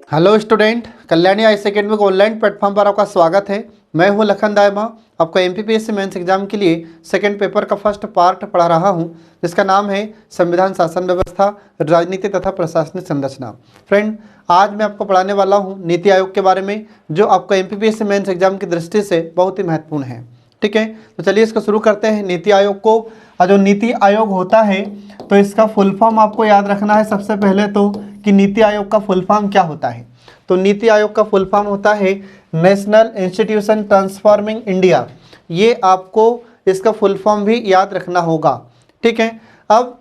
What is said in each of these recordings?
Hello student, Kalyani IAS academy के online platform पर आपका स्वागत है। मैं हूं लखन दायमा, आपको एमपीपीएससी मेंस एग्जाम के लिए सेकंड पेपर का फर्स्ट पार्ट पढ़ा रहा हूं, जिसका नाम है संविधान, शासन व्यवस्था, राजनीति तथा प्रशासनिक संरचना। फ्रेंड, आज मैं आपको पढ़ाने वाला हूं नीति आयोग के बारे में, जो आपको एमपीपीएससी मेंस एग्जाम की दृष्टि से बहुत ही महत्वपूर्ण है। ठीक है, तो चलिए इसको शुरू करते हैं। नीति आयोग को, जो नीति आयोग होता है तो इसका फुल फॉर्म आपको याद रखना है सबसे पहले तो, कि नीति आयोग का फुल फॉर्म क्या होता है। तो नीति आयोग का फुल फॉर्म होता है नेशनल इंस्टीट्यूशन ट्रांसफॉर्मिंग इंडिया। ये आपको इसका फुल फॉर्म भी याद रखना होगा। ठीक है, अब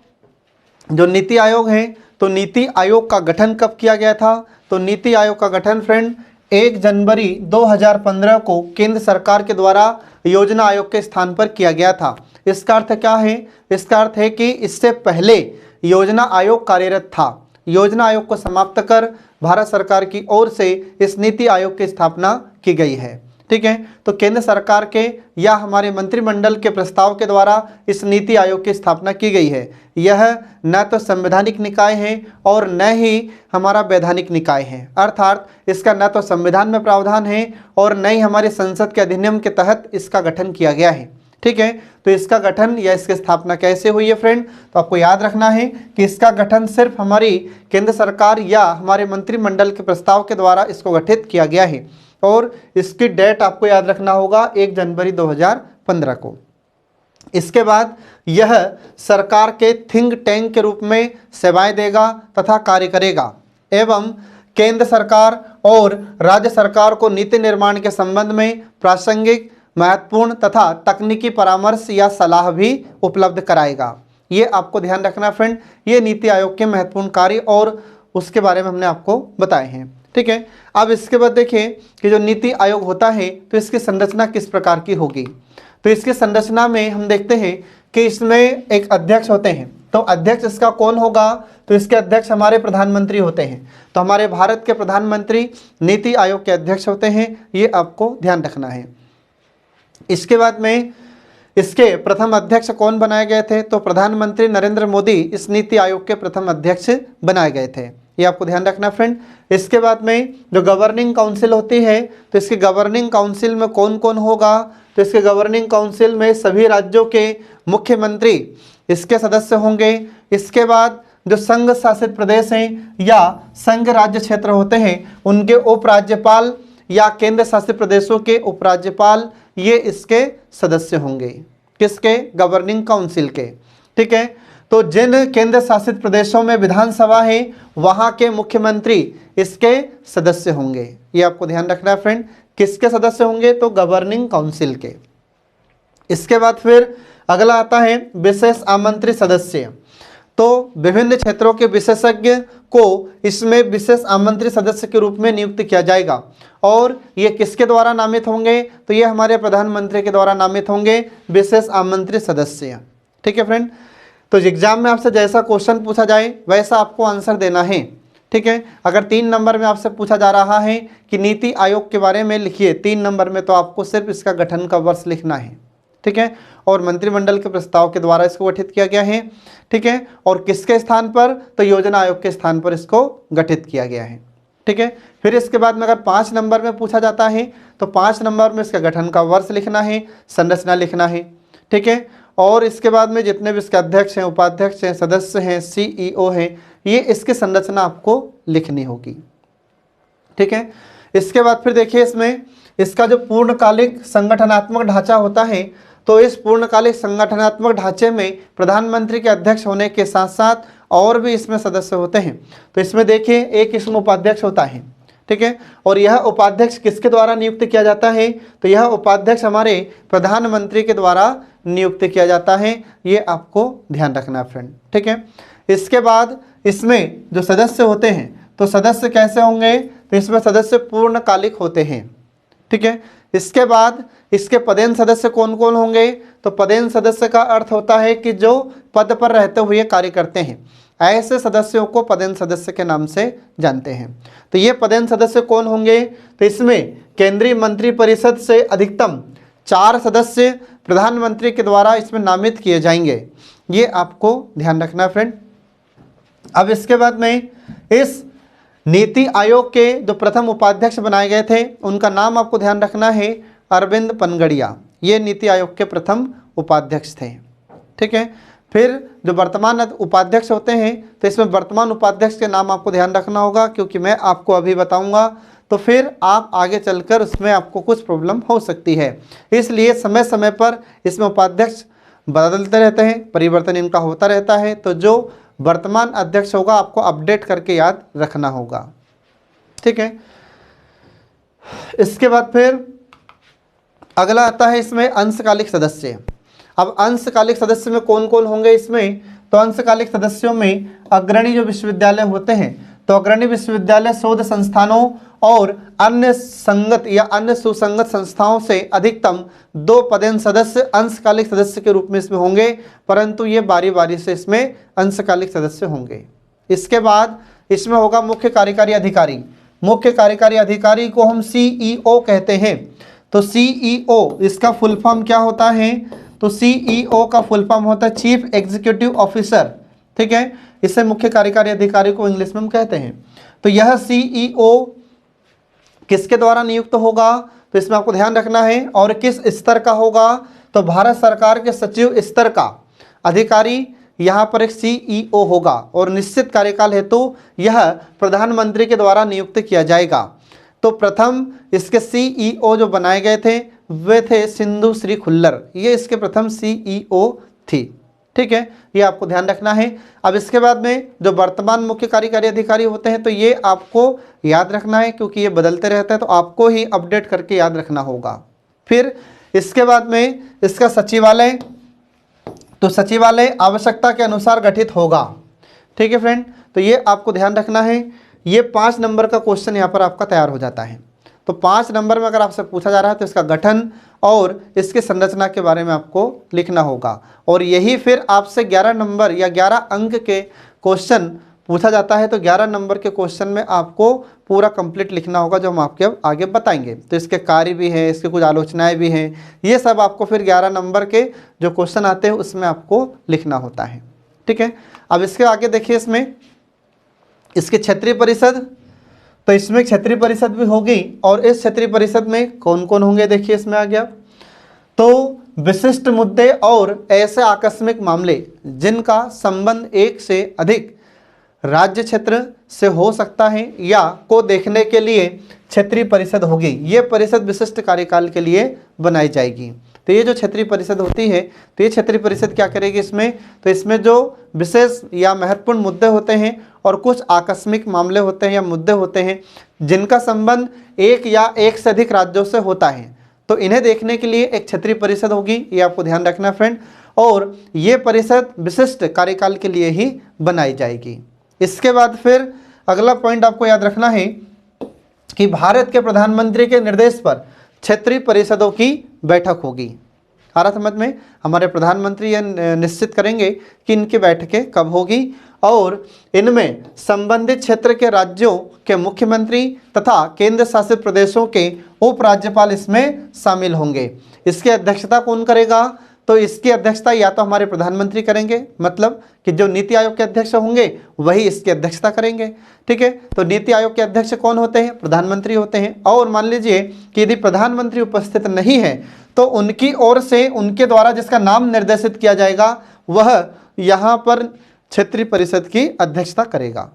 जो नीति आयोग है, तो नीति आयोग का गठन कब किया गया था? तो नीति आयोग का गठन फ्रेंड 1 जनवरी 2015 को केंद्र सरकार के द्वारा योजना आयोग के स्थान पर किया गया था। इसका अर्थ क्या है? इसका अर्थ है कि इससे पहले योजना आयोग कार्यरत था। योजना आयोग को समाप्त कर भारत सरकार की ओर से इस नीति आयोग की स्थापना की गई है। ठीक है, तो केंद्र सरकार के या हमारे मंत्रिमंडल के प्रस्ताव के द्वारा इस नीति आयोग की स्थापना की गई है। यह न तो संवैधानिक निकाय है और न ही हमारा वैधानिक निकाय है, अर्थात इसका न तो संविधान में प्रावधान है और न ही हमारे संसद के अधिनियम के तहत इसका गठन किया गया है। ठीक है, तो इसका गठन या इसकी स्थापना कैसे हुई है फ्रेंड? तो आपको याद रखना है कि इसका गठन सिर्फ हमारी केंद्र सरकार या हमारे मंत्रिमंडल के प्रस्ताव के द्वारा इसको गठित किया गया है और इसकी डेट आपको याद रखना होगा 1 जनवरी 2015 को। इसके बाद यह सरकार के थिंक टैंक के रूप में सेवाएं देगा तथा कार्य करेगा एवं केंद्र सरकार और राज्य सरकार को नीति निर्माण के संबंध में प्रासंगिक, महत्वपूर्ण तथा तकनीकी परामर्श या सलाह भी उपलब्ध कराएगा। ये आपको ध्यान रखना फ्रेंड, ये नीति आयोग के महत्वपूर्ण कार्य और उसके बारे में हमने आपको बताए हैं। ठीक है, अब इसके बाद देखिए कि जो नीति आयोग होता है तो इसकी संरचना किस प्रकार की होगी। तो इसकी संरचना में हम देखते हैं कि इसमें एक अध्यक्ष होते हैं। तो अध्यक्ष इसका कौन होगा? तो इसके अध्यक्ष हमारे प्रधानमंत्री होते हैं। तो हमारे भारत के प्रधानमंत्री नीति आयोग के अध्यक्ष होते हैं, ये आपको ध्यान रखना है। इसके बाद में इसके प्रथम अध्यक्ष कौन बनाए गए थे? तो प्रधानमंत्री नरेंद्र मोदी इस नीति आयोग के प्रथम अध्यक्ष बनाए गए थे, ये आपको ध्यान रखना फ्रेंड। इसके बाद में जो गवर्निंग काउंसिल होती है, तो इसकी गवर्निंग काउंसिल में कौन कौन होगा? तो इसके गवर्निंग काउंसिल में सभी राज्यों के मुख्यमंत्री इसके सदस्य होंगे। इसके बाद जो संघ शासित प्रदेश हैं या संघ राज्य क्षेत्र होते हैं, उनके उपराज्यपाल या केंद्र शासित प्रदेशों के उपराज्यपाल ये इसके सदस्य होंगे। किसके? गवर्निंग काउंसिल के। ठीक है, तो जिन केंद्र शासित प्रदेशों में विधानसभा है, वहां के मुख्यमंत्री इसके सदस्य होंगे। ये आपको ध्यान रखना है फ्रेंड, किसके सदस्य होंगे? तो गवर्निंग काउंसिल के। इसके बाद फिर अगला आता है विशेष आमंत्रित सदस्य। तो विभिन्न क्षेत्रों के विशेषज्ञ को इसमें विशेष आमंत्रित सदस्य के रूप में नियुक्त किया जाएगा और ये किसके द्वारा नामित होंगे? तो ये हमारे प्रधानमंत्री के द्वारा नामित होंगे विशेष आमंत्रित सदस्य। ठीक है फ्रेंड, तो एग्जाम में आपसे जैसा क्वेश्चन पूछा जाए वैसा आपको आंसर देना है। ठीक है, अगर 3 नंबर में आपसे पूछा जा रहा है कि नीति आयोग के बारे में लिखिए 3 नंबर में, तो आपको सिर्फ इसका गठन का वर्ष लिखना है। ठीक है, और मंत्रिमंडल के प्रस्ताव के द्वारा इसको गठित किया गया है। ठीक है, और किसके स्थान पर? तो योजना आयोग के स्थान पर इसको गठित किया गया है। ठीक है, फिर इसके बाद में अगर 5 नंबर में पूछा जाता है तो 5 नंबर में इसका गठन का वर्ष लिखना है, संरचना लिखना है। ठीक है, और इसके बाद में जितने भी इसके अध्यक्ष हैं, उपाध्यक्ष हैं, सदस्य हैं, CEO हैं, ये इसकी संरचना आपको लिखनी होगी। ठीक है, इसके बाद फिर देखिए इसमें इसका जो पूर्णकालिक संगठनात्मक ढांचा होता है, तो इस पूर्णकालिक संगठनात्मक ढांचे में प्रधानमंत्री के अध्यक्ष होने के साथ साथ और भी इसमें सदस्य होते हैं। तो इसमें देखिए एक इसमें उपाध्यक्ष होता है। ठीक है, और यह उपाध्यक्ष किसके द्वारा नियुक्त किया जाता है? तो यह उपाध्यक्ष हमारे प्रधानमंत्री के द्वारा नियुक्त किया जाता है, ये आपको ध्यान रखना फ्रेंड। ठीक है, इसके बाद इसमें जो सदस्य होते हैं, तो सदस्य कैसे होंगे? तो इसमें सदस्य पूर्णकालिक होते हैं। ठीक है, इसके बाद इसके पदेन सदस्य कौन कौन होंगे? तो पदेन सदस्य का अर्थ होता है कि जो पद पर रहते हुए कार्य करते हैं, ऐसे सदस्यों को पदेन सदस्य के नाम से जानते हैं। तो ये पदेन सदस्य कौन होंगे? तो इसमें केंद्रीय मंत्रिपरिषद से अधिकतम 4 सदस्य प्रधानमंत्री के द्वारा इसमें नामित किए जाएंगे, ये आपको ध्यान रखना फ्रेंड। अब इसके बाद में इस नीति आयोग के जो प्रथम उपाध्यक्ष बनाए गए थे उनका नाम आपको ध्यान रखना है अरविंद पनगड़िया। ये नीति आयोग के प्रथम उपाध्यक्ष थे। ठीक है, फिर जो वर्तमान उपाध्यक्ष होते हैं तो इसमें वर्तमान उपाध्यक्ष के नाम आपको ध्यान रखना होगा, क्योंकि मैं आपको अभी बताऊंगा तो फिर आप आगे चलकर उसमें आपको कुछ प्रॉब्लम हो सकती है। इसलिए समय समय पर इसमें उपाध्यक्ष बदलते रहते हैं, परिवर्तन इनका होता रहता है। तो जो वर्तमान अध्यक्ष होगा आपको अपडेट करके याद रखना होगा। ठीक है, इसके बाद फिर अगला आता है इसमें अंशकालिक सदस्य। अब अंशकालिक सदस्य में कौन कौन होंगे इसमें, तो अंशकालिक सदस्यों में अग्रणी जो विश्वविद्यालय होते हैं, तो अग्रणी विश्वविद्यालय शोध संस्थानों और अन्य संगत या अन्य सुसंगत संस्थाओं से अधिकतम 2 पदेन सदस्य अंशकालिक सदस्य के रूप में इसमें होंगे, परंतु ये बारी बारी से इसमें अंशकालिक सदस्य होंगे। इसके बाद इसमें होगा मुख्य कार्यकारी अधिकारी। मुख्य कार्यकारी अधिकारी को हम CEO कहते हैं। तो CEO इसका फुल फॉर्म क्या होता है, तो CEO का फुल फॉर्म होता है चीफ एग्जीक्यूटिव ऑफिसर। ठीक है, इसे मुख्य कार्यकारी अधिकारी को इंग्लिश में हम कहते हैं। तो यह CEO किसके द्वारा नियुक्त होगा, तो इसमें आपको ध्यान रखना है, और किस स्तर का होगा, तो भारत सरकार के सचिव स्तर का अधिकारी यहाँ पर एक CEO होगा, और निश्चित कार्यकाल हेतु यह प्रधानमंत्री के द्वारा नियुक्त किया जाएगा। तो प्रथम इसके CEO जो बनाए गए थे वे थे सिंधु श्री खुल्लर, ये इसके प्रथम CEO थी। ठीक है, ये आपको ध्यान रखना है। अब इसके बाद में जो वर्तमान मुख्य कार्यकारी अधिकारी होते हैं तो ये आपको याद रखना है, क्योंकि ये बदलते रहते हैं, तो आपको ही अपडेट करके याद रखना होगा। फिर इसके बाद में इसका सचिवालय, तो सचिवालय आवश्यकता के अनुसार गठित होगा। ठीक है फ्रेंड, तो ये आपको ध्यान रखना है। ये 5 नंबर का क्वेश्चन यहाँ पर आपका तैयार हो जाता है। तो 5 नंबर में अगर आपसे पूछा जा रहा है तो इसका गठन और इसकी संरचना के बारे में आपको लिखना होगा, और यही फिर आपसे 11 नंबर या 11 अंक के क्वेश्चन पूछा जाता है। तो 11 नंबर के क्वेश्चन में आपको पूरा कंप्लीट लिखना होगा, जो हम आपके अब आगे बताएंगे। तो इसके कार्य भी हैं, इसके कुछ आलोचनाएं भी हैं, ये सब आपको फिर 11 नंबर के जो क्वेश्चन आते हैं उसमें आपको लिखना होता है। ठीक है, अब इसके आगे देखिए, इसमें इसके क्षेत्रीय परिषद, तो इसमें क्षेत्रीय परिषद भी होगी, और इस क्षेत्रीय परिषद में कौन कौन होंगे देखिए इसमें आ गया। तो विशिष्ट मुद्दे और ऐसे आकस्मिक मामले जिनका संबंध एक से अधिक राज्य क्षेत्र से हो सकता है या को देखने के लिए क्षेत्रीय परिषद होगी। ये परिषद विशिष्ट कार्यकाल के लिए बनाई जाएगी। तो ये जो क्षेत्रीय परिषद होती है, तो ये क्षेत्रीय परिषद क्या करेगी इसमें, तो इसमें जो विशेष या महत्वपूर्ण मुद्दे होते हैं और कुछ आकस्मिक मामले होते हैं या मुद्दे होते हैं जिनका संबंध एक या एक से अधिक राज्यों से होता है, तो इन्हें देखने के लिए एक क्षेत्रीय परिषद होगी। ये आपको ध्यान रखना फ्रेंड, और ये परिषद विशिष्ट कार्यकाल के लिए ही बनाई जाएगी। इसके बाद फिर अगला पॉइंट आपको याद रखना है कि भारत के प्रधानमंत्री के निर्देश पर क्षेत्रीय परिषदों की बैठक होगी। आ रहा समझ में, हमारे प्रधानमंत्री यह निश्चित करेंगे कि इनकी बैठकें कब होगी, और इनमें संबंधित क्षेत्र के राज्यों के मुख्यमंत्री तथा केंद्र शासित प्रदेशों के उपराज्यपाल इसमें शामिल होंगे। इसकी अध्यक्षता कौन करेगा, तो इसकी अध्यक्षता या तो हमारे प्रधानमंत्री करेंगे, मतलब कि जो नीति आयोग के अध्यक्ष होंगे वही इसकी अध्यक्षता करेंगे। ठीक है, तो नीति आयोग के अध्यक्ष कौन होते हैं, प्रधानमंत्री होते हैं। और मान लीजिए कि यदि प्रधानमंत्री उपस्थित नहीं है तो उनकी ओर से उनके द्वारा जिसका नाम निर्देशित किया जाएगा वह यहाँ पर क्षेत्रीय परिषद की अध्यक्षता करेगा।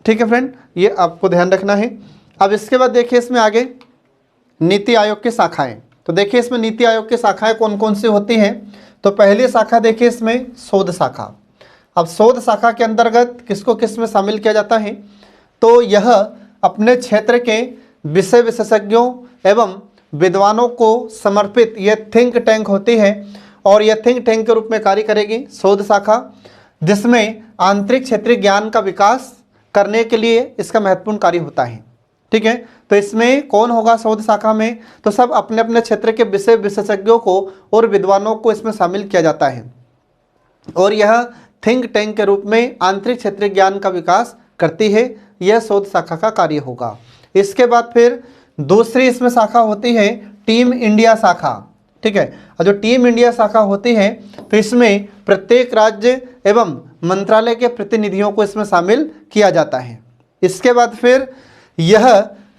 ठीक है फ्रेंड, ये आपको ध्यान रखना है। अब इसके बाद देखिए इसमें आगे नीति आयोग की शाखाएं। तो देखिए इसमें नीति आयोग की शाखाएं कौन कौन सी होती हैं। तो पहली शाखा देखिए इसमें शोध शाखा। अब शोध शाखा के अंतर्गत किसको किस में शामिल किया जाता है, तो यह अपने क्षेत्र के विषय विशेषज्ञों एवं विद्वानों को समर्पित यह थिंक टैंक होती है, और यह थिंक टैंक के रूप में कार्य करेगी शोध शाखा, जिसमें आंतरिक क्षेत्रीय ज्ञान का विकास करने के लिए इसका महत्वपूर्ण कार्य होता है। ठीक है, तो इसमें कौन होगा शोध शाखा में, तो सब अपने अपने क्षेत्र के विषय विशेषज्ञों को और विद्वानों को इसमें शामिल किया जाता है, और यह थिंक टैंक के रूप में आंतरिक क्षेत्रीय ज्ञान का विकास करती है। यह शोध शाखा का कार्य होगा। इसके बाद फिर दूसरी इसमें शाखा होती है टीम इंडिया शाखा। ठीक है, और जो टीम इंडिया शाखा होती है तो इसमें प्रत्येक राज्य एवं मंत्रालय के प्रतिनिधियों को इसमें शामिल किया जाता है। इसके बाद फिर यह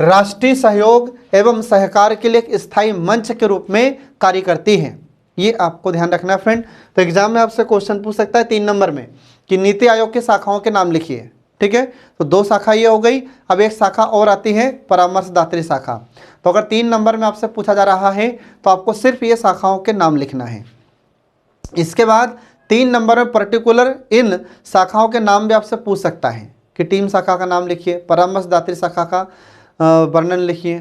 राष्ट्रीय सहयोग एवं सहकार के लिए एक स्थायी मंच के रूप में कार्य करती है। ये आपको ध्यान रखना है फ्रेंड। तो एग्जाम में आपसे क्वेश्चन पूछ सकता है 3 नंबर में कि नीति आयोग की शाखाओं के नाम लिखिए। ठीक है, तो 2 शाखा ये हो गई। अब एक शाखा और आती है परामर्शदात्री शाखा। तो अगर 3 नंबर में आपसे पूछा जा रहा है तो आपको सिर्फ ये शाखाओं के नाम लिखना है। इसके बाद 3 नंबर में पर्टिकुलर इन शाखाओं के नाम भी आपसे पूछ सकता है कि टीम शाखा का नाम लिखिए, परामर्शदात्री शाखा का वर्णन लिखिए।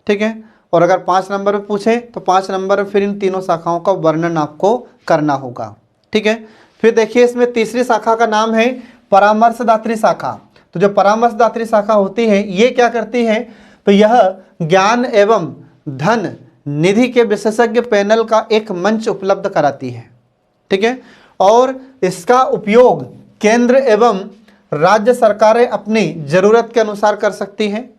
ठीक है, और अगर 5 नंबर में पूछे तो 5 नंबर में फिर इन तीनों शाखाओं का वर्णन आपको करना होगा। ठीक है, फिर देखिए इसमें तीसरी शाखा का नाम है परामर्शदात्री शाखा। तो जो परामर्शदात्री शाखा होती है ये क्या करती है, तो यह ज्ञान एवं धन निधि के विशेषज्ञ पैनल का एक मंच उपलब्ध कराती है। ठीक है, और इसका उपयोग केंद्र एवं राज्य सरकारें अपनी जरूरत के अनुसार कर सकती हैं।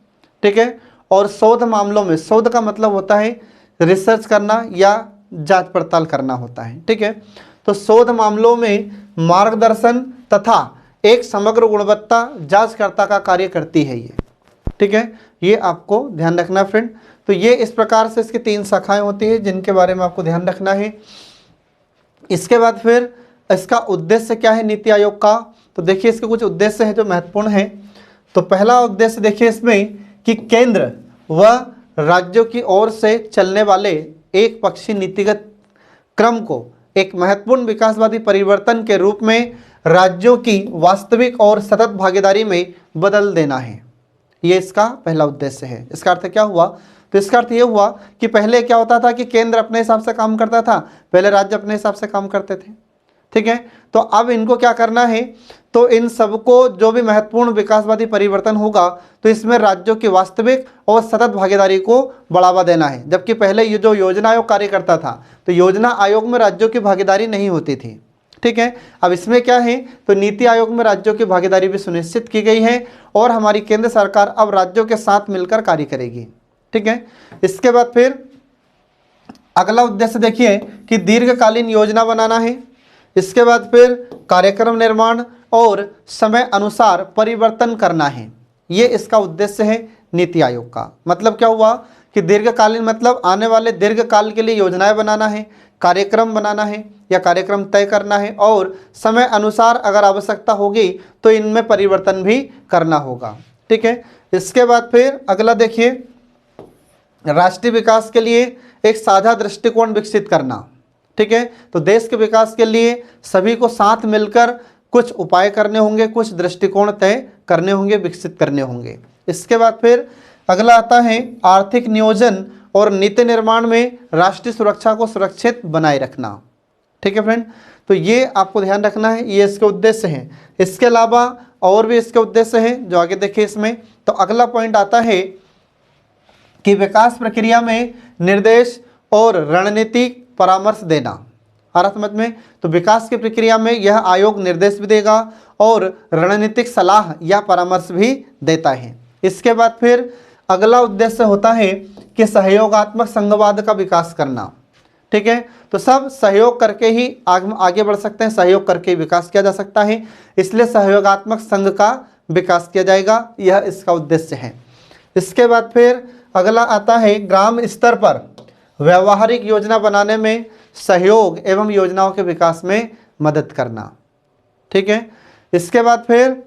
ठीक है, और शोध मामलों में, शोध का मतलब होता है रिसर्च करना या जांच पड़ताल करना होता है। ठीक है, तो शोध मामलों में मार्गदर्शन तथा एक समग्र गुणवत्ता जांचकर्ता का कार्य करती है ये। ठीक है, ये आपको ध्यान रखना फ्रेंड। तो ये इस प्रकार से इसकी 3 शाखाएं होती है जिनके बारे में आपको ध्यान रखना है। इसके बाद फिर इसका उद्देश्य क्या है नीति आयोग का, तो देखिए इसके कुछ उद्देश्य हैं जो महत्वपूर्ण हैं। तो पहला उद्देश्य देखिए इसमें कि केंद्र व राज्यों की ओर से चलने वाले एक पक्षीय नीतिगत क्रम को एक महत्वपूर्ण विकासवादी परिवर्तन के रूप में राज्यों की वास्तविक और सतत भागीदारी में बदल देना है। ये इसका पहला उद्देश्य है। इसका अर्थ क्या हुआ, तो इसका अर्थ ये हुआ कि पहले क्या होता था कि केंद्र अपने हिसाब से काम करता था, पहले राज्य अपने हिसाब से काम करते थे। ठीक है, तो अब इनको क्या करना है, तो इन सबको जो भी महत्वपूर्ण विकासवादी परिवर्तन होगा तो इसमें राज्यों की वास्तविक और सतत भागीदारी को बढ़ावा देना है। जबकि पहले ये जो योजना आयोग कार्य करता था तो योजना आयोग में राज्यों की भागीदारी नहीं होती थी। ठीक है, अब इसमें क्या है, तो नीति आयोग में राज्यों की भागीदारी भी सुनिश्चित की गई है और हमारी केंद्र सरकार अब राज्यों के साथ मिलकर कार्य करेगी। ठीक है, इसके बाद फिर अगला उद्देश्य देखिए कि दीर्घकालीन योजना बनाना है। इसके बाद फिर कार्यक्रम निर्माण और समय अनुसार परिवर्तन करना है। ये इसका उद्देश्य है नीति आयोग का। मतलब क्या हुआ कि दीर्घकालीन मतलब आने वाले दीर्घकाल के लिए योजनाएं बनाना है, कार्यक्रम बनाना है या कार्यक्रम तय करना है और समय अनुसार अगर आवश्यकता होगी तो इनमें परिवर्तन भी करना होगा। ठीक है, इसके बाद फिर अगला देखिए राष्ट्रीय विकास के लिए एक साझा दृष्टिकोण विकसित करना। ठीक है, तो देश के विकास के लिए सभी को साथ मिलकर कुछ उपाय करने होंगे, कुछ दृष्टिकोण तय करने होंगे, विकसित करने होंगे। इसके बाद फिर अगला आता है आर्थिक नियोजन और नीति निर्माण में राष्ट्रीय सुरक्षा को सुरक्षित बनाए रखना। ठीक है फ्रेंड, तो ये आपको ध्यान रखना है, ये इसके उद्देश्य हैं। इसके अलावा और भी इसके उद्देश्य हैं जो आगे देखिए इसमें। तो अगला पॉइंट आता है कि विकास प्रक्रिया में निर्देश और रणनीतिक परामर्श देना। अर्थ मत में, तो विकास की प्रक्रिया में यह आयोग निर्देश भी देगा और रणनीतिक सलाह या परामर्श भी देता है। इसके बाद फिर अगला उद्देश्य होता है कि सहयोगात्मक संघवाद का विकास करना। ठीक है, तो सब सहयोग करके ही आगे बढ़ सकते हैं, सहयोग करके विकास किया जा सकता है, इसलिए सहयोगात्मक संघ का विकास किया जाएगा, यह इसका उद्देश्य है। इसके बाद फिर अगला आता है ग्राम स्तर पर व्यावहारिक योजना बनाने में सहयोग एवं योजनाओं के विकास में मदद करना। ठीक है, इसके बाद फिर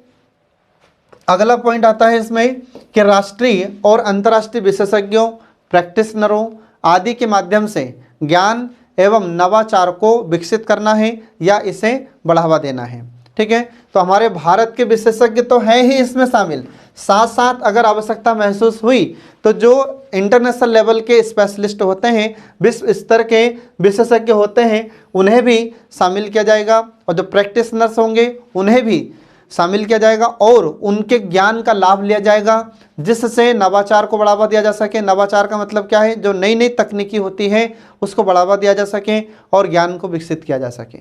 अगला पॉइंट आता है इसमें कि राष्ट्रीय और अंतर्राष्ट्रीय विशेषज्ञों, प्रैक्टिशनरों आदि के माध्यम से ज्ञान एवं नवाचार को विकसित करना है या इसे बढ़ावा देना है। ठीक है, तो हमारे भारत के विशेषज्ञ तो हैं ही इसमें शामिल, साथ साथ अगर आवश्यकता महसूस हुई तो जो इंटरनेशनल लेवल के स्पेशलिस्ट होते हैं, विश्व स्तर के विशेषज्ञ होते हैं, उन्हें भी शामिल किया जाएगा और जो प्रैक्टिशनर्स होंगे उन्हें भी शामिल किया जाएगा और उनके ज्ञान का लाभ लिया जाएगा जिससे नवाचार को बढ़ावा दिया जा सके। नवाचार का मतलब क्या है, जो नई नई तकनीकी होती है उसको बढ़ावा दिया जा सके और ज्ञान को विकसित किया जा सके।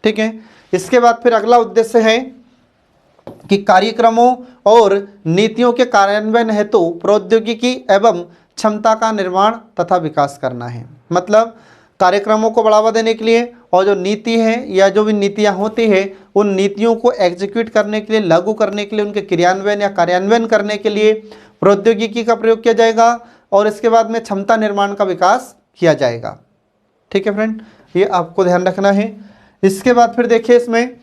ठीक है, इसके बाद फिर अगला उद्देश्य है कि कार्यक्रमों और नीतियों के कार्यान्वयन हेतु प्रौद्योगिकी एवं क्षमता का निर्माण तथा विकास करना है। मतलब कार्यक्रमों को बढ़ावा देने के लिए और जो नीति है या जो भी नीतियाँ होती है उन नीतियों को एग्जीक्यूट करने के लिए, लागू करने के लिए, उनके क्रियान्वयन या कार्यान्वयन करने के लिए प्रौद्योगिकी का प्रयोग किया जाएगा और इसके बाद में क्षमता निर्माण का विकास किया जाएगा। ठीक है फ्रेंड, ये आपको ध्यान रखना है। इसके बाद फिर देखिए इसमें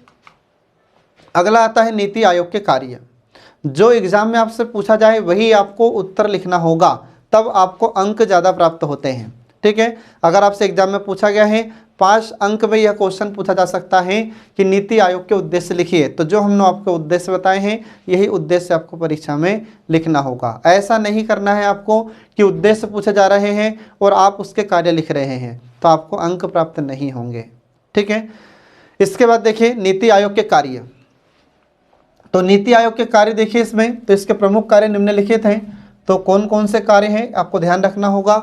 अगला आता है नीति आयोग के कार्य। जो एग्जाम में आपसे पूछा जाए वही आपको उत्तर लिखना होगा, तब आपको अंक ज़्यादा प्राप्त होते हैं। ठीक है, अगर आपसे एग्जाम में पूछा गया है 5 अंक में यह क्वेश्चन पूछा जा सकता है कि नीति आयोग के उद्देश्य लिखिए, तो जो हमने आपको उद्देश्य बताए हैं यही उद्देश्य आपको परीक्षा में लिखना होगा। ऐसा नहीं करना है आपको कि उद्देश्य पूछे जा रहे हैं और आप उसके कार्य लिख रहे हैं, तो आपको अंक प्राप्त नहीं होंगे। ठीक है, इसके बाद देखिए नीति आयोग के कार्य। तो नीति आयोग के कार्य देखिए इसमें, तो इसके प्रमुख कार्य निम्नलिखित हैं। तो कौन कौन से कार्य हैं आपको ध्यान रखना होगा।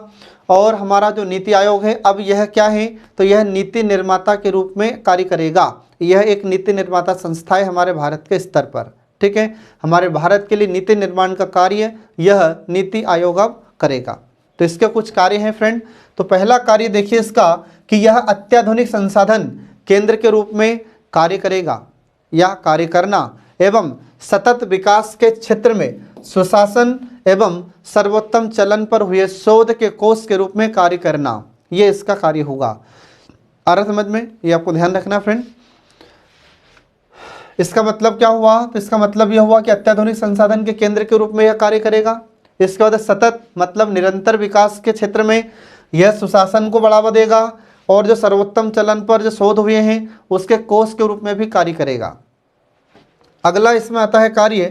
और हमारा जो नीति आयोग है अब यह क्या है, तो यह नीति निर्माता के रूप में कार्य करेगा। यह एक नीति निर्माता संस्था है हमारे भारत के स्तर पर। ठीक है, हमारे भारत के लिए नीति निर्माण का कार्य यह नीति आयोग अब करेगा। तो इसके कुछ कार्य हैं फ्रेंड। तो पहला कार्य देखिए इसका कि यह अत्याधुनिक संसाधन केंद्र के रूप में कार्य करेगा या कार्य करना एवं सतत विकास के क्षेत्र में सुशासन एवं सर्वोत्तम चलन पर हुए शोध के कोष के रूप में कार्य करना, ये इसका कार्य होगा। आ रहा समझ में, ये आपको ध्यान रखना फ्रेंड। इसका मतलब क्या हुआ, तो इसका मतलब यह हुआ कि अत्याधुनिक संसाधन के केंद्र के रूप में यह कार्य करेगा। इसके बाद सतत मतलब निरंतर विकास के क्षेत्र में यह सुशासन को बढ़ावा देगा और जो सर्वोत्तम चलन पर जो शोध हुए हैं उसके कोष के रूप में भी कार्य करेगा। अगला इसमें आता है कार्य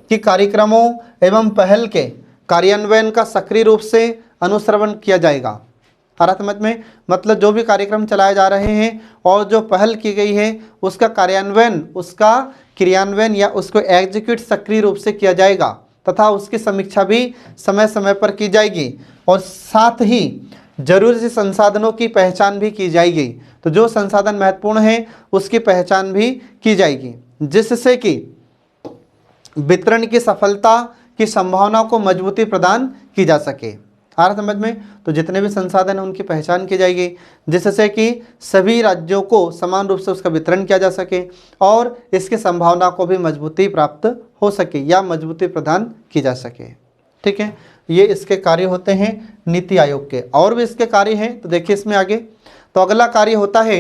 कि कार्यक्रमों एवं पहल के कार्यान्वयन का सक्रिय रूप से अनुश्रवण किया जाएगा। आ समझ में, मतलब जो भी कार्यक्रम चलाए जा रहे हैं और जो पहल की गई है उसका कार्यान्वयन, उसका क्रियान्वयन या उसको एग्जीक्यूट सक्रिय रूप से किया जाएगा तथा उसकी समीक्षा भी समय समय पर की जाएगी और साथ ही जरूरी से संसाधनों की पहचान भी की जाएगी। तो जो संसाधन महत्वपूर्ण है उसकी पहचान भी की जाएगी, जिससे कि वितरण की सफलता की संभावना को मजबूती प्रदान की जा सके। आ रहा समझ में, तो जितने भी संसाधन हैं उनकी पहचान की जाएगी जिससे कि सभी राज्यों को समान रूप से उसका वितरण किया जा सके और इसकी संभावना को भी मजबूती प्राप्त हो सके या मजबूती प्रदान की जा सके। ठीक है, ये इसके कार्य होते हैं नीति आयोग के। और भी इसके कार्य हैं, तो देखिए इसमें आगे। तो अगला कार्य होता है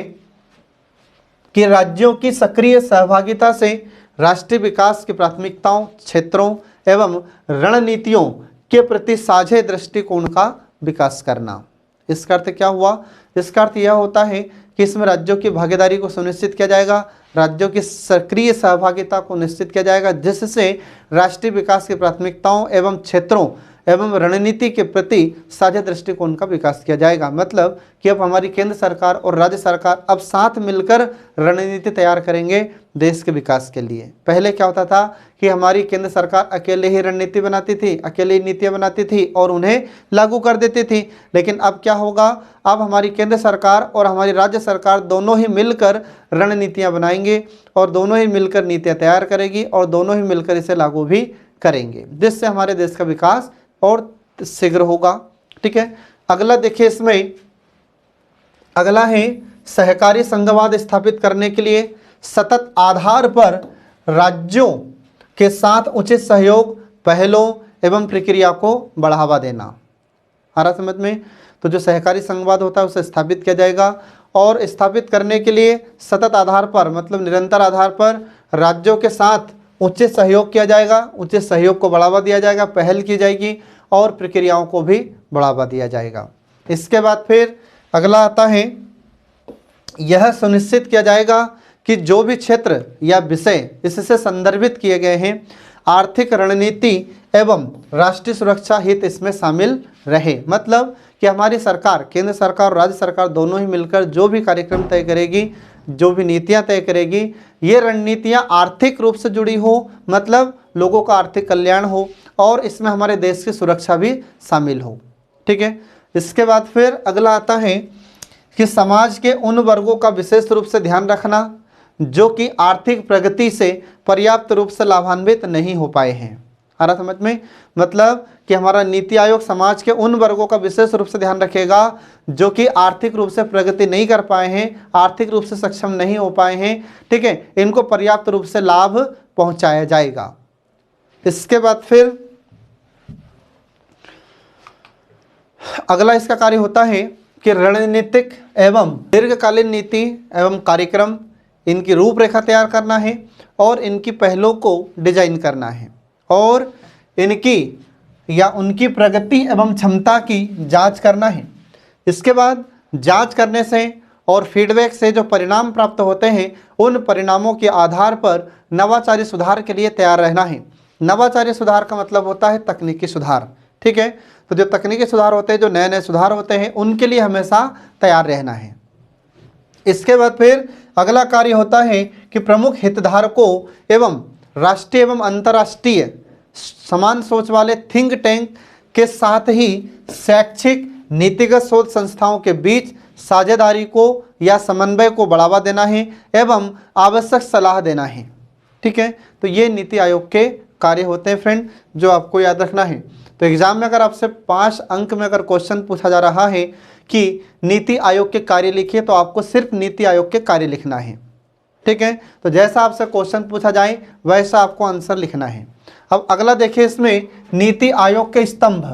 कि राज्यों की सक्रिय सहभागिता से राष्ट्रीय विकास की प्राथमिकताओं, क्षेत्रों एवं रणनीतियों के प्रति साझे दृष्टिकोण का विकास करना। इसका अर्थ क्या हुआ, इसका अर्थ यह होता है कि इसमें राज्यों की भागीदारी को सुनिश्चित किया जाएगा, राज्यों की सक्रिय सहभागिता को निश्चित किया जाएगा, जिससे राष्ट्रीय विकास की प्राथमिकताओं एवं क्षेत्रों एवं रणनीति के प्रति साझा दृष्टिकोण का विकास किया जाएगा। मतलब कि अब हमारी केंद्र सरकार और राज्य सरकार अब साथ मिलकर रणनीति तैयार करेंगे देश के विकास के लिए। पहले क्या होता था कि हमारी केंद्र सरकार अकेले ही रणनीति बनाती थी, अकेले ही नीतियाँ बनाती थी और उन्हें लागू कर देती थी। लेकिन अब क्या होगा, अब हमारी केंद्र सरकार और हमारी राज्य सरकार दोनों ही मिलकर रणनीतियाँ बनाएंगे और दोनों ही मिलकर नीतियाँ तैयार करेगी और दोनों ही मिलकर इसे लागू भी करेंगे, जिससे हमारे देश का विकास और शीघ्र होगा। ठीक है, अगला देखिए इसमें अगला है सहकारी संघवाद स्थापित करने के लिए सतत आधार पर राज्यों के साथ उचित सहयोग, पहलों एवं प्रक्रिया को बढ़ावा देना। आ रहा समझ में, तो जो सहकारी संघवाद होता है उसे स्थापित किया जाएगा और स्थापित करने के लिए सतत आधार पर मतलब निरंतर आधार पर राज्यों के साथ उचित सहयोग किया जाएगा, उचित सहयोग को बढ़ावा दिया जाएगा, पहल की जाएगी और प्रक्रियाओं को भी बढ़ावा दिया जाएगा। इसके बाद फिर अगला आता है, यह सुनिश्चित किया जाएगा कि जो भी क्षेत्र या विषय इससे संदर्भित किए गए हैं आर्थिक रणनीति एवं राष्ट्रीय सुरक्षा हित इसमें शामिल रहे। मतलब कि हमारी सरकार, केंद्र सरकार और राज्य सरकार दोनों ही मिलकर जो भी कार्यक्रम तय करेगी, जो भी नीतियां तय करेगी, ये रणनीतियां आर्थिक रूप से जुड़ी हो, मतलब लोगों का आर्थिक कल्याण हो और इसमें हमारे देश की सुरक्षा भी शामिल हो। ठीक है, इसके बाद फिर अगला आता है कि समाज के उन वर्गों का विशेष रूप से ध्यान रखना जो कि आर्थिक प्रगति से पर्याप्त रूप से लाभान्वित नहीं हो पाए हैं। आ रहा समझ में? मतलब कि हमारा नीति आयोग समाज के उन वर्गों का विशेष रूप से ध्यान रखेगा जो कि आर्थिक रूप से प्रगति नहीं कर पाए हैं, आर्थिक रूप से सक्षम नहीं हो पाए हैं, ठीक है, इनको पर्याप्त रूप से लाभ पहुंचाया जाएगा। इसके बाद फिर अगला इसका कार्य होता है कि रणनीतिक एवं दीर्घकालीन नीति एवं कार्यक्रम, इनकी रूपरेखा तैयार करना है और इनकी पहलों को डिजाइन करना है और इनकी या उनकी प्रगति एवं क्षमता की जांच करना है। इसके बाद जांच करने से और फीडबैक से जो परिणाम प्राप्त होते हैं उन परिणामों के आधार पर नवाचारी सुधार के लिए तैयार रहना है। नवाचारी सुधार का मतलब होता है तकनीकी सुधार, ठीक है। तो जो तकनीकी सुधार होते हैं, जो नए नए सुधार होते हैं, उनके लिए हमेशा तैयार रहना है। इसके बाद फिर अगला कार्य होता है कि प्रमुख हितधारकों एवं राष्ट्रीय एवं अंतर्राष्ट्रीय समान सोच वाले थिंक टैंक के साथ ही शैक्षिक नीतिगत शोध संस्थाओं के बीच साझेदारी को या समन्वय को बढ़ावा देना है एवं आवश्यक सलाह देना है, ठीक है। तो ये नीति आयोग के कार्य होते हैं फ्रेंड, जो आपको याद रखना है। तो एग्जाम में अगर आपसे 5 अंक में अगर क्वेश्चन पूछा जा रहा है कि नीति आयोग के कार्य लिखिए, तो आपको सिर्फ नीति आयोग के कार्य लिखना है, ठीक है। तो जैसा आपसे क्वेश्चन पूछा जाए वैसा आपको आंसर लिखना है। अब अगला देखिए, इसमें नीति आयोग के स्तंभ।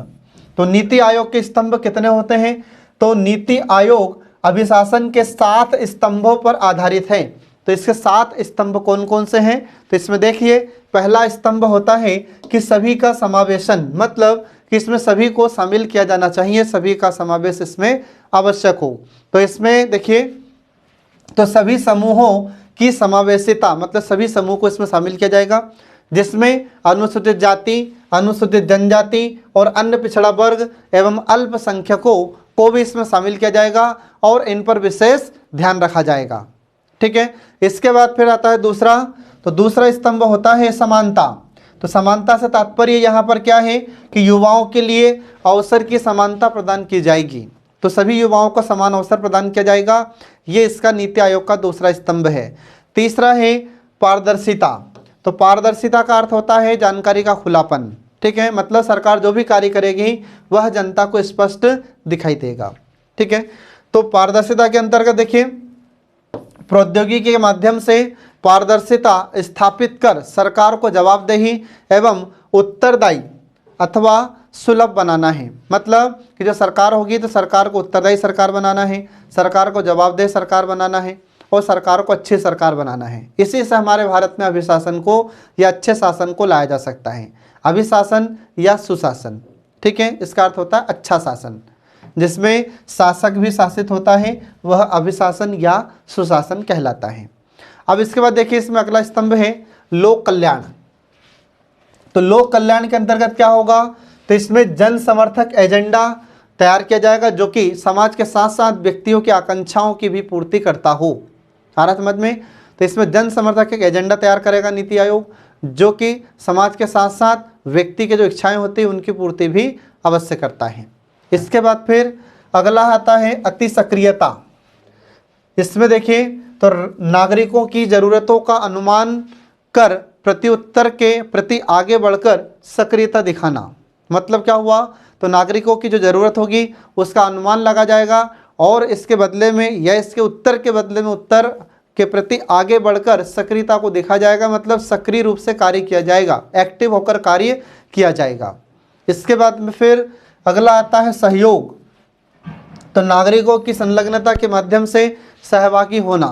तो नीति आयोग के स्तंभ कितने होते हैं? तो नीति आयोग अभिशासन के 7 स्तंभों पर आधारित है। तो इसके 7 स्तंभ कौन कौन से हैं? तो इसमें देखिए, पहला स्तंभ होता है कि सभी का समावेशन, मतलब कि इसमें सभी को शामिल किया जाना चाहिए, सभी का समावेश इसमें आवश्यक हो। तो इसमें देखिए, तो सभी समूहों की समावेशिता, मतलब सभी समूह को इसमें शामिल किया जाएगा, जिसमें अनुसूचित जाति, अनुसूचित जनजाति और अन्य पिछड़ा वर्ग एवं अल्पसंख्यकों को भी इसमें शामिल किया जाएगा और इन पर विशेष ध्यान रखा जाएगा, ठीक है। इसके बाद फिर आता है दूसरा। तो दूसरा स्तंभ होता है समानता। तो समानता से तात्पर्य यहाँ पर क्या है कि युवाओं के लिए अवसर की समानता प्रदान की जाएगी। तो सभी युवाओं को समान अवसर प्रदान किया जाएगा, ये इसका नीति आयोग का दूसरा स्तंभ है। तीसरा है पारदर्शिता। तो पारदर्शिता का अर्थ होता है जानकारी का खुलापन, ठीक है। मतलब सरकार जो भी कार्य करेगी वह जनता को स्पष्ट दिखाई देगा, ठीक है। तो पारदर्शिता के अंतर्गत देखिए, प्रौद्योगिकी के माध्यम से पारदर्शिता स्थापित कर सरकार को जवाबदेही एवं उत्तरदायी अथवा सुलभ बनाना है। मतलब कि जो सरकार होगी तो सरकार को उत्तरदायी सरकार बनाना है, सरकार को जवाबदेह सरकार बनाना है और सरकार को अच्छी सरकार बनाना है। इसी से हमारे भारत में अभिशासन को या अच्छे शासन को लाया जा सकता है। अभिशासन या सुशासन, ठीक है, इसका अर्थ होता है अच्छा शासन, जिसमें शासक भी शासित होता है, वह अभिशासन या सुशासन कहलाता है। अब इसके बाद देखिए, इसमें अगला स्तंभ है लोक कल्याण। तो लोक कल्याण के अंतर्गत क्या होगा? तो इसमें जन समर्थक एजेंडा तैयार किया जाएगा जो कि समाज के साथ साथ व्यक्तियों की आकांक्षाओं की भी पूर्ति करता हो। आ रहा समझ में? तो इसमें जन समर्थक एक एजेंडा तैयार करेगा नीति आयोग, जो कि समाज के साथ साथ व्यक्ति के जो इच्छाएं होती हैं उनकी पूर्ति भी अवश्य करता है। इसके बाद फिर अगला आता है अति सक्रियता। इसमें देखिए, तो नागरिकों की ज़रूरतों का अनुमान कर प्रत्युत्तर के प्रति आगे बढ़कर सक्रियता दिखाना। मतलब क्या हुआ? तो नागरिकों की जो ज़रूरत होगी उसका अनुमान लगा जाएगा और इसके बदले में या इसके उत्तर के बदले में उत्तर के प्रति आगे बढ़कर सक्रियता को देखा जाएगा। मतलब सक्रिय रूप से कार्य किया जाएगा, एक्टिव होकर कार्य किया जाएगा। इसके बाद में फिर अगला आता है सहयोग। तो नागरिकों की संलग्नता के माध्यम से सहभागी होना।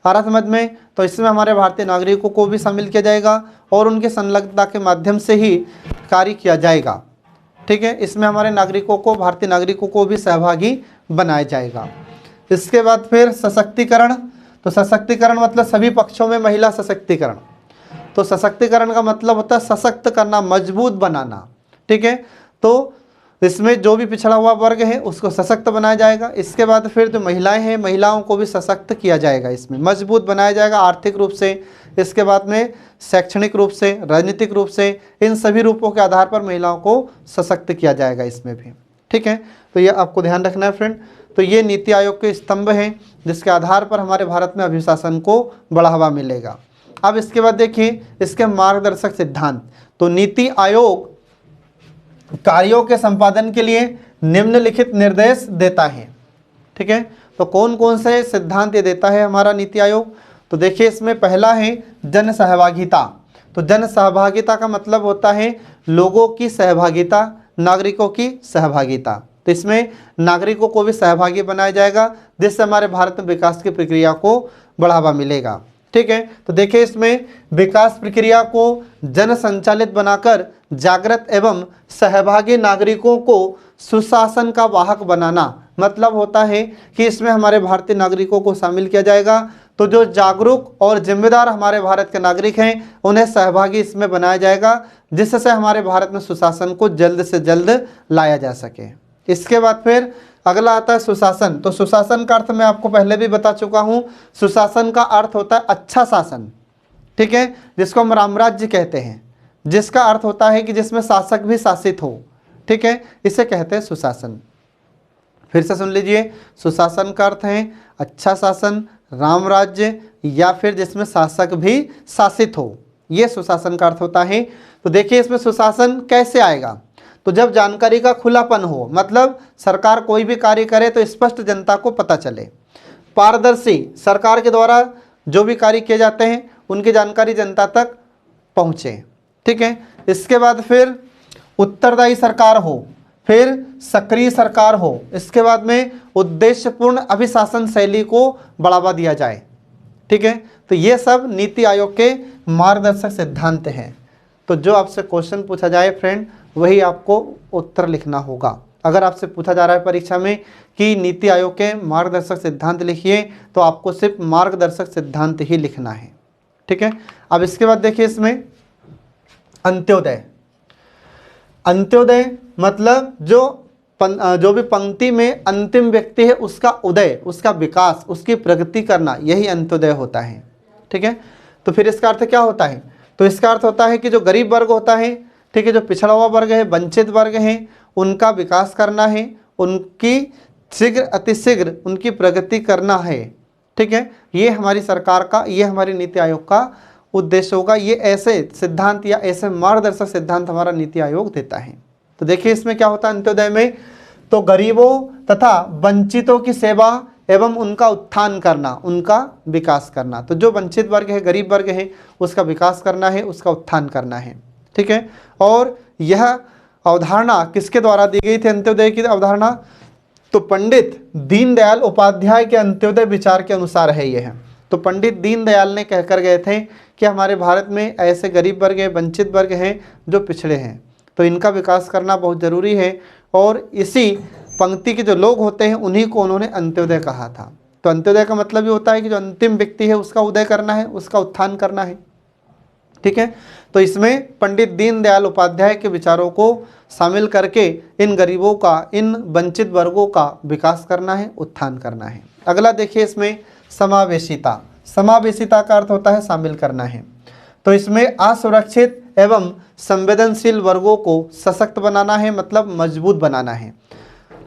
आ रहा समझ में? तो इसमें हमारे भारतीय नागरिकों को भी शामिल किया जाएगा और उनके संलग्नता के माध्यम से ही कार्य किया जाएगा, ठीक है। इसमें हमारे नागरिकों को, भारतीय नागरिकों को भी सहभागी बनाया जाएगा। इसके बाद फिर सशक्तिकरण। तो सशक्तिकरण मतलब सभी पक्षों में महिला सशक्तिकरण। तो सशक्तिकरण का मतलब होता है सशक्त करना, मजबूत बनाना, ठीक है। तो इसमें जो भी पिछड़ा हुआ वर्ग है उसको सशक्त बनाया जाएगा। इसके बाद फिर जो महिलाएं हैं, महिलाओं को भी सशक्त किया जाएगा, इसमें मजबूत बनाया जाएगा आर्थिक रूप से। इसके बाद में शैक्षणिक रूप से, राजनीतिक रूप से, इन सभी रूपों के आधार पर महिलाओं को सशक्त किया जाएगा इसमें भी, ठीक है। तो ये आपको ध्यान रखना है फ्रेंड। तो ये नीति आयोग के स्तंभ हैं जिसके आधार पर हमारे भारत में अभिशासन को बढ़ावा मिलेगा। अब इसके बाद देखिए इसके मार्गदर्शक सिद्धांत। तो नीति आयोग कार्यों के संपादन के लिए निम्नलिखित निर्देश देता है। ठीक है, तो कौन कौन से सिद्धांत ये देता है हमारा नीति आयोग? तो देखिए इसमें पहला है जन सहभागिता। तो जन सहभागिता का मतलब होता है लोगों की सहभागिता, नागरिकों की सहभागिता। तो इसमें नागरिकों को भी सहभागी बनाया जाएगा, जिससे हमारे भारत में विकास की प्रक्रिया को बढ़ावा मिलेगा। ठीक है, तो देखिए इसमें विकास प्रक्रिया को जन संचालित बनाकर जागृत एवं सहभागी नागरिकों को सुशासन का वाहक बनाना, मतलब होता है कि इसमें हमारे भारतीय नागरिकों को शामिल किया जाएगा। तो जो जागरूक और जिम्मेदार हमारे भारत के नागरिक हैं उन्हें सहभागी इसमें बनाया जाएगा, जिससे हमारे भारत में सुशासन को जल्द से जल्द लाया जा सके। इसके बाद फिर अगला आता है सुशासन। तो सुशासन का अर्थ मैं आपको पहले भी बता चुका हूँ। सुशासन का अर्थ होता है अच्छा शासन। ठीक है, जिसको हम रामराज्य कहते हैं, जिसका अर्थ होता है कि जिसमें शासक भी शासित हो। ठीक है, इसे कहते हैं सुशासन। फिर से सुन लीजिए, सुशासन का अर्थ है अच्छा शासन, राम राज्य, या फिर जिसमें शासक भी शासित हो, ये सुशासन का अर्थ होता है। तो देखिए इसमें सुशासन कैसे आएगा? तो जब जानकारी का खुलापन हो, मतलब सरकार कोई भी कार्य करे तो स्पष्ट जनता को पता चले। पारदर्शी, सरकार के द्वारा जो भी कार्य किए जाते हैं उनकी जानकारी जनता तक पहुँचे। ठीक है, इसके बाद फिर उत्तरदायी सरकार हो, फिर सक्रिय सरकार हो, इसके बाद में उद्देश्यपूर्ण अभिशासन शैली को बढ़ावा दिया जाए। ठीक है, तो ये सब नीति आयोग के मार्गदर्शक सिद्धांत हैं। तो जो आपसे क्वेश्चन पूछा जाए फ्रेंड, वही आपको उत्तर लिखना होगा। अगर आपसे पूछा जा रहा है परीक्षा में कि नीति आयोग के मार्गदर्शक सिद्धांत लिखिए, तो आपको सिर्फ मार्गदर्शक सिद्धांत ही लिखना है। ठीक है, अब इसके बाद देखिए इसमें अंत्योदय। अंत्योदय मतलब जो भी पंक्ति में अंतिम व्यक्ति है उसका उदय, उसका विकास, उसकी प्रगति करना, यही अंत्योदय होता है। ठीक है, तो फिर इसका अर्थ क्या होता है? तो इसका अर्थ होता है कि जो गरीब वर्ग होता है, ठीक है, जो पिछड़ा हुआ वर्ग है, वंचित वर्ग है, उनका विकास करना है, उनकी शीघ्र अतिशीघ्र उनकी प्रगति करना है। ठीक है, ये हमारी सरकार का, ये हमारी नीति आयोग का उद्देश्य होगा। ये ऐसे सिद्धांत या ऐसे मार्गदर्शक सिद्धांत हमारा नीति आयोग देता है। तो देखिए इसमें क्या होता है अंत्योदय में? तो गरीबों तथा वंचितों की सेवा एवं उनका उत्थान करना, उनका विकास करना। तो जो वंचित वर्ग है, गरीब वर्ग है, उसका विकास करना है, उसका उत्थान करना है। ठीक है, और यह अवधारणा किसके द्वारा दी गई थी अंत्योदय की अवधारणा? तो पंडित दीनदयाल उपाध्याय के अंत्योदय विचार के अनुसार है यह। तो पंडित दीनदयाल ने कहकर गए थे कि हमारे भारत में ऐसे गरीब वर्ग हैं, वंचित वर्ग हैं, जो पिछड़े हैं, तो इनका विकास करना बहुत ज़रूरी है। और इसी पंक्ति के जो लोग होते हैं उन्हीं को उन्होंने अंत्योदय कहा था। तो अंत्योदय का मतलब ये होता है कि जो अंतिम व्यक्ति है उसका उदय करना है, उसका उत्थान करना है। ठीक है, तो इसमें पंडित दीनदयाल उपाध्याय के विचारों को शामिल करके इन गरीबों का, इन वंचित वर्गों का विकास करना है, उत्थान करना है। अगला देखिए इसमें समावेशिता। समावेशिता का अर्थ होता है शामिल करना है। तो इसमें असुरक्षित एवं संवेदनशील वर्गों को सशक्त बनाना है, मतलब मजबूत बनाना है।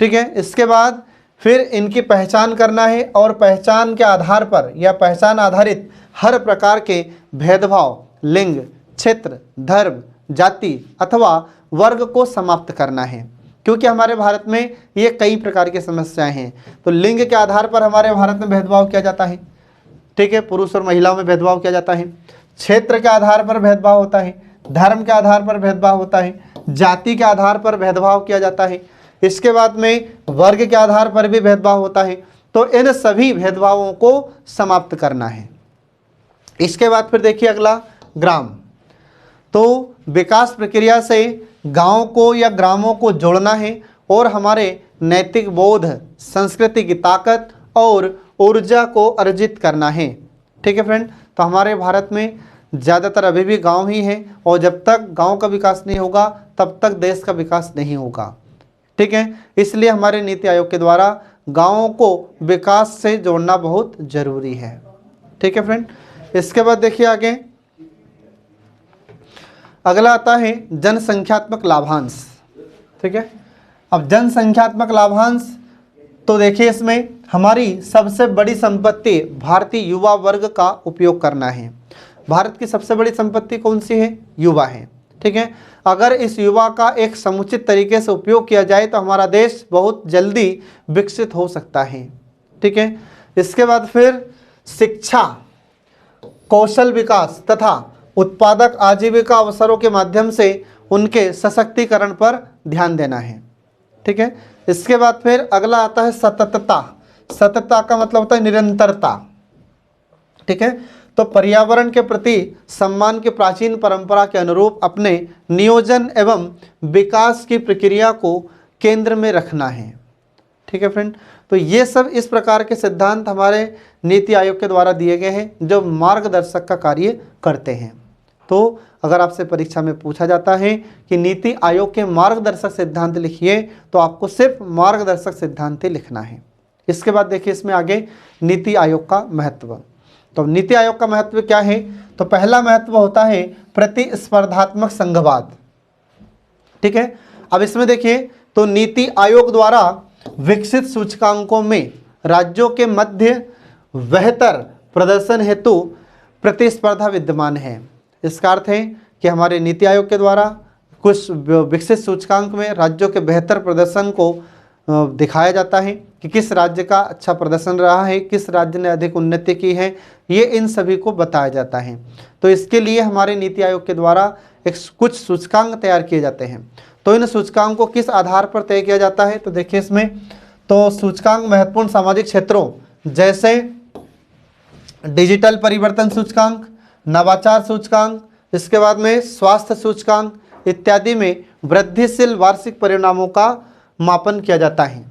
ठीक है, इसके बाद फिर इनकी पहचान करना है और पहचान के आधार पर या पहचान आधारित हर प्रकार के भेदभाव, लिंग, क्षेत्र, धर्म, जाति अथवा वर्ग को समाप्त करना है। क्योंकि हमारे भारत में ये कई प्रकार की समस्याएं हैं। तो लिंग के आधार पर हमारे भारत में भेदभाव किया जाता है। ठीक है, पुरुष और महिलाओं में भेदभाव किया जाता है। क्षेत्र के आधार पर भेदभाव होता है, धर्म के आधार पर भेदभाव होता है, जाति के आधार पर भेदभाव किया जाता है। इसके बाद में वर्ग के आधार पर भी भेदभाव होता है। तो इन सभी भेदभावों को समाप्त करना है। इसके बाद फिर देखिए अगला ग्राम। तो विकास प्रक्रिया से गांव को या ग्रामों को जोड़ना है और हमारे नैतिक बोध, संस्कृति की ताकत और ऊर्जा को अर्जित करना है। ठीक है फ्रेंड, तो हमारे भारत में ज़्यादातर अभी भी गांव ही है और जब तक गांव का विकास नहीं होगा तब तक देश का विकास नहीं होगा। ठीक है, इसलिए हमारे नीति आयोग के द्वारा गांवों को विकास से जोड़ना बहुत ज़रूरी है। ठीक है फ्रेंड, इसके बाद देखिए आगे अगला आता है जनसंख्यात्मक लाभांश। ठीक है, अब जनसंख्यात्मक लाभांश, तो देखिए इसमें हमारी सबसे बड़ी संपत्ति भारतीय युवा वर्ग का उपयोग करना है। भारत की सबसे बड़ी संपत्ति कौन सी है? युवा है। ठीक ठीक है। अगर इस युवा का एक समुचित तरीके से उपयोग किया जाए तो हमारा देश बहुत जल्दी विकसित हो सकता है, ठीक है। इसके बाद फिर शिक्षा, कौशल विकास तथा उत्पादक आजीविका अवसरों के माध्यम से उनके सशक्तिकरण पर ध्यान देना है, ठीक है। इसके बाद फिर अगला आता है सततता। सततता का मतलब होता है निरंतरता, ठीक है। तो पर्यावरण के प्रति सम्मान की प्राचीन परंपरा के अनुरूप अपने नियोजन एवं विकास की प्रक्रिया को केंद्र में रखना है, ठीक है फ्रेंड। तो ये सब इस प्रकार के सिद्धांत हमारे नीति आयोग के द्वारा दिए गए हैं जो मार्गदर्शक का कार्य करते हैं। तो अगर आपसे परीक्षा में पूछा जाता है कि नीति आयोग के मार्गदर्शक सिद्धांत लिखिए तो आपको सिर्फ मार्गदर्शक सिद्धांत ही लिखना है। इसके बाद देखिए इसमें आगे नीति आयोग का महत्व। तो नीति आयोग का महत्व क्या है? तो पहला महत्व होता है प्रतिस्पर्धात्मक संघवाद, ठीक है। अब इसमें देखिए तो नीति आयोग द्वारा विकसित सूचकांकों में राज्यों के मध्य बेहतर प्रदर्शन हेतु प्रतिस्पर्धा विद्यमान है। इसका अर्थ है कि हमारे नीति आयोग के द्वारा कुछ विकसित सूचकांक में राज्यों के बेहतर प्रदर्शन को दिखाया जाता है कि किस राज्य का अच्छा प्रदर्शन रहा है, किस राज्य ने अधिक उन्नति की है, ये इन सभी को बताया जाता है। तो इसके लिए हमारे नीति आयोग के द्वारा कुछ सूचकांक तैयार किए जाते हैं। तो इन सूचकांक को किस आधार पर तय किया जाता है? तो देखिए इसमें तो सूचकांक महत्वपूर्ण सामाजिक क्षेत्रों जैसे डिजिटल परिवर्तन सूचकांक, नवाचार सूचकांक, इसके बाद में स्वास्थ्य सूचकांक इत्यादि में वृद्धिशील वार्षिक परिणामों का मापन किया जाता है।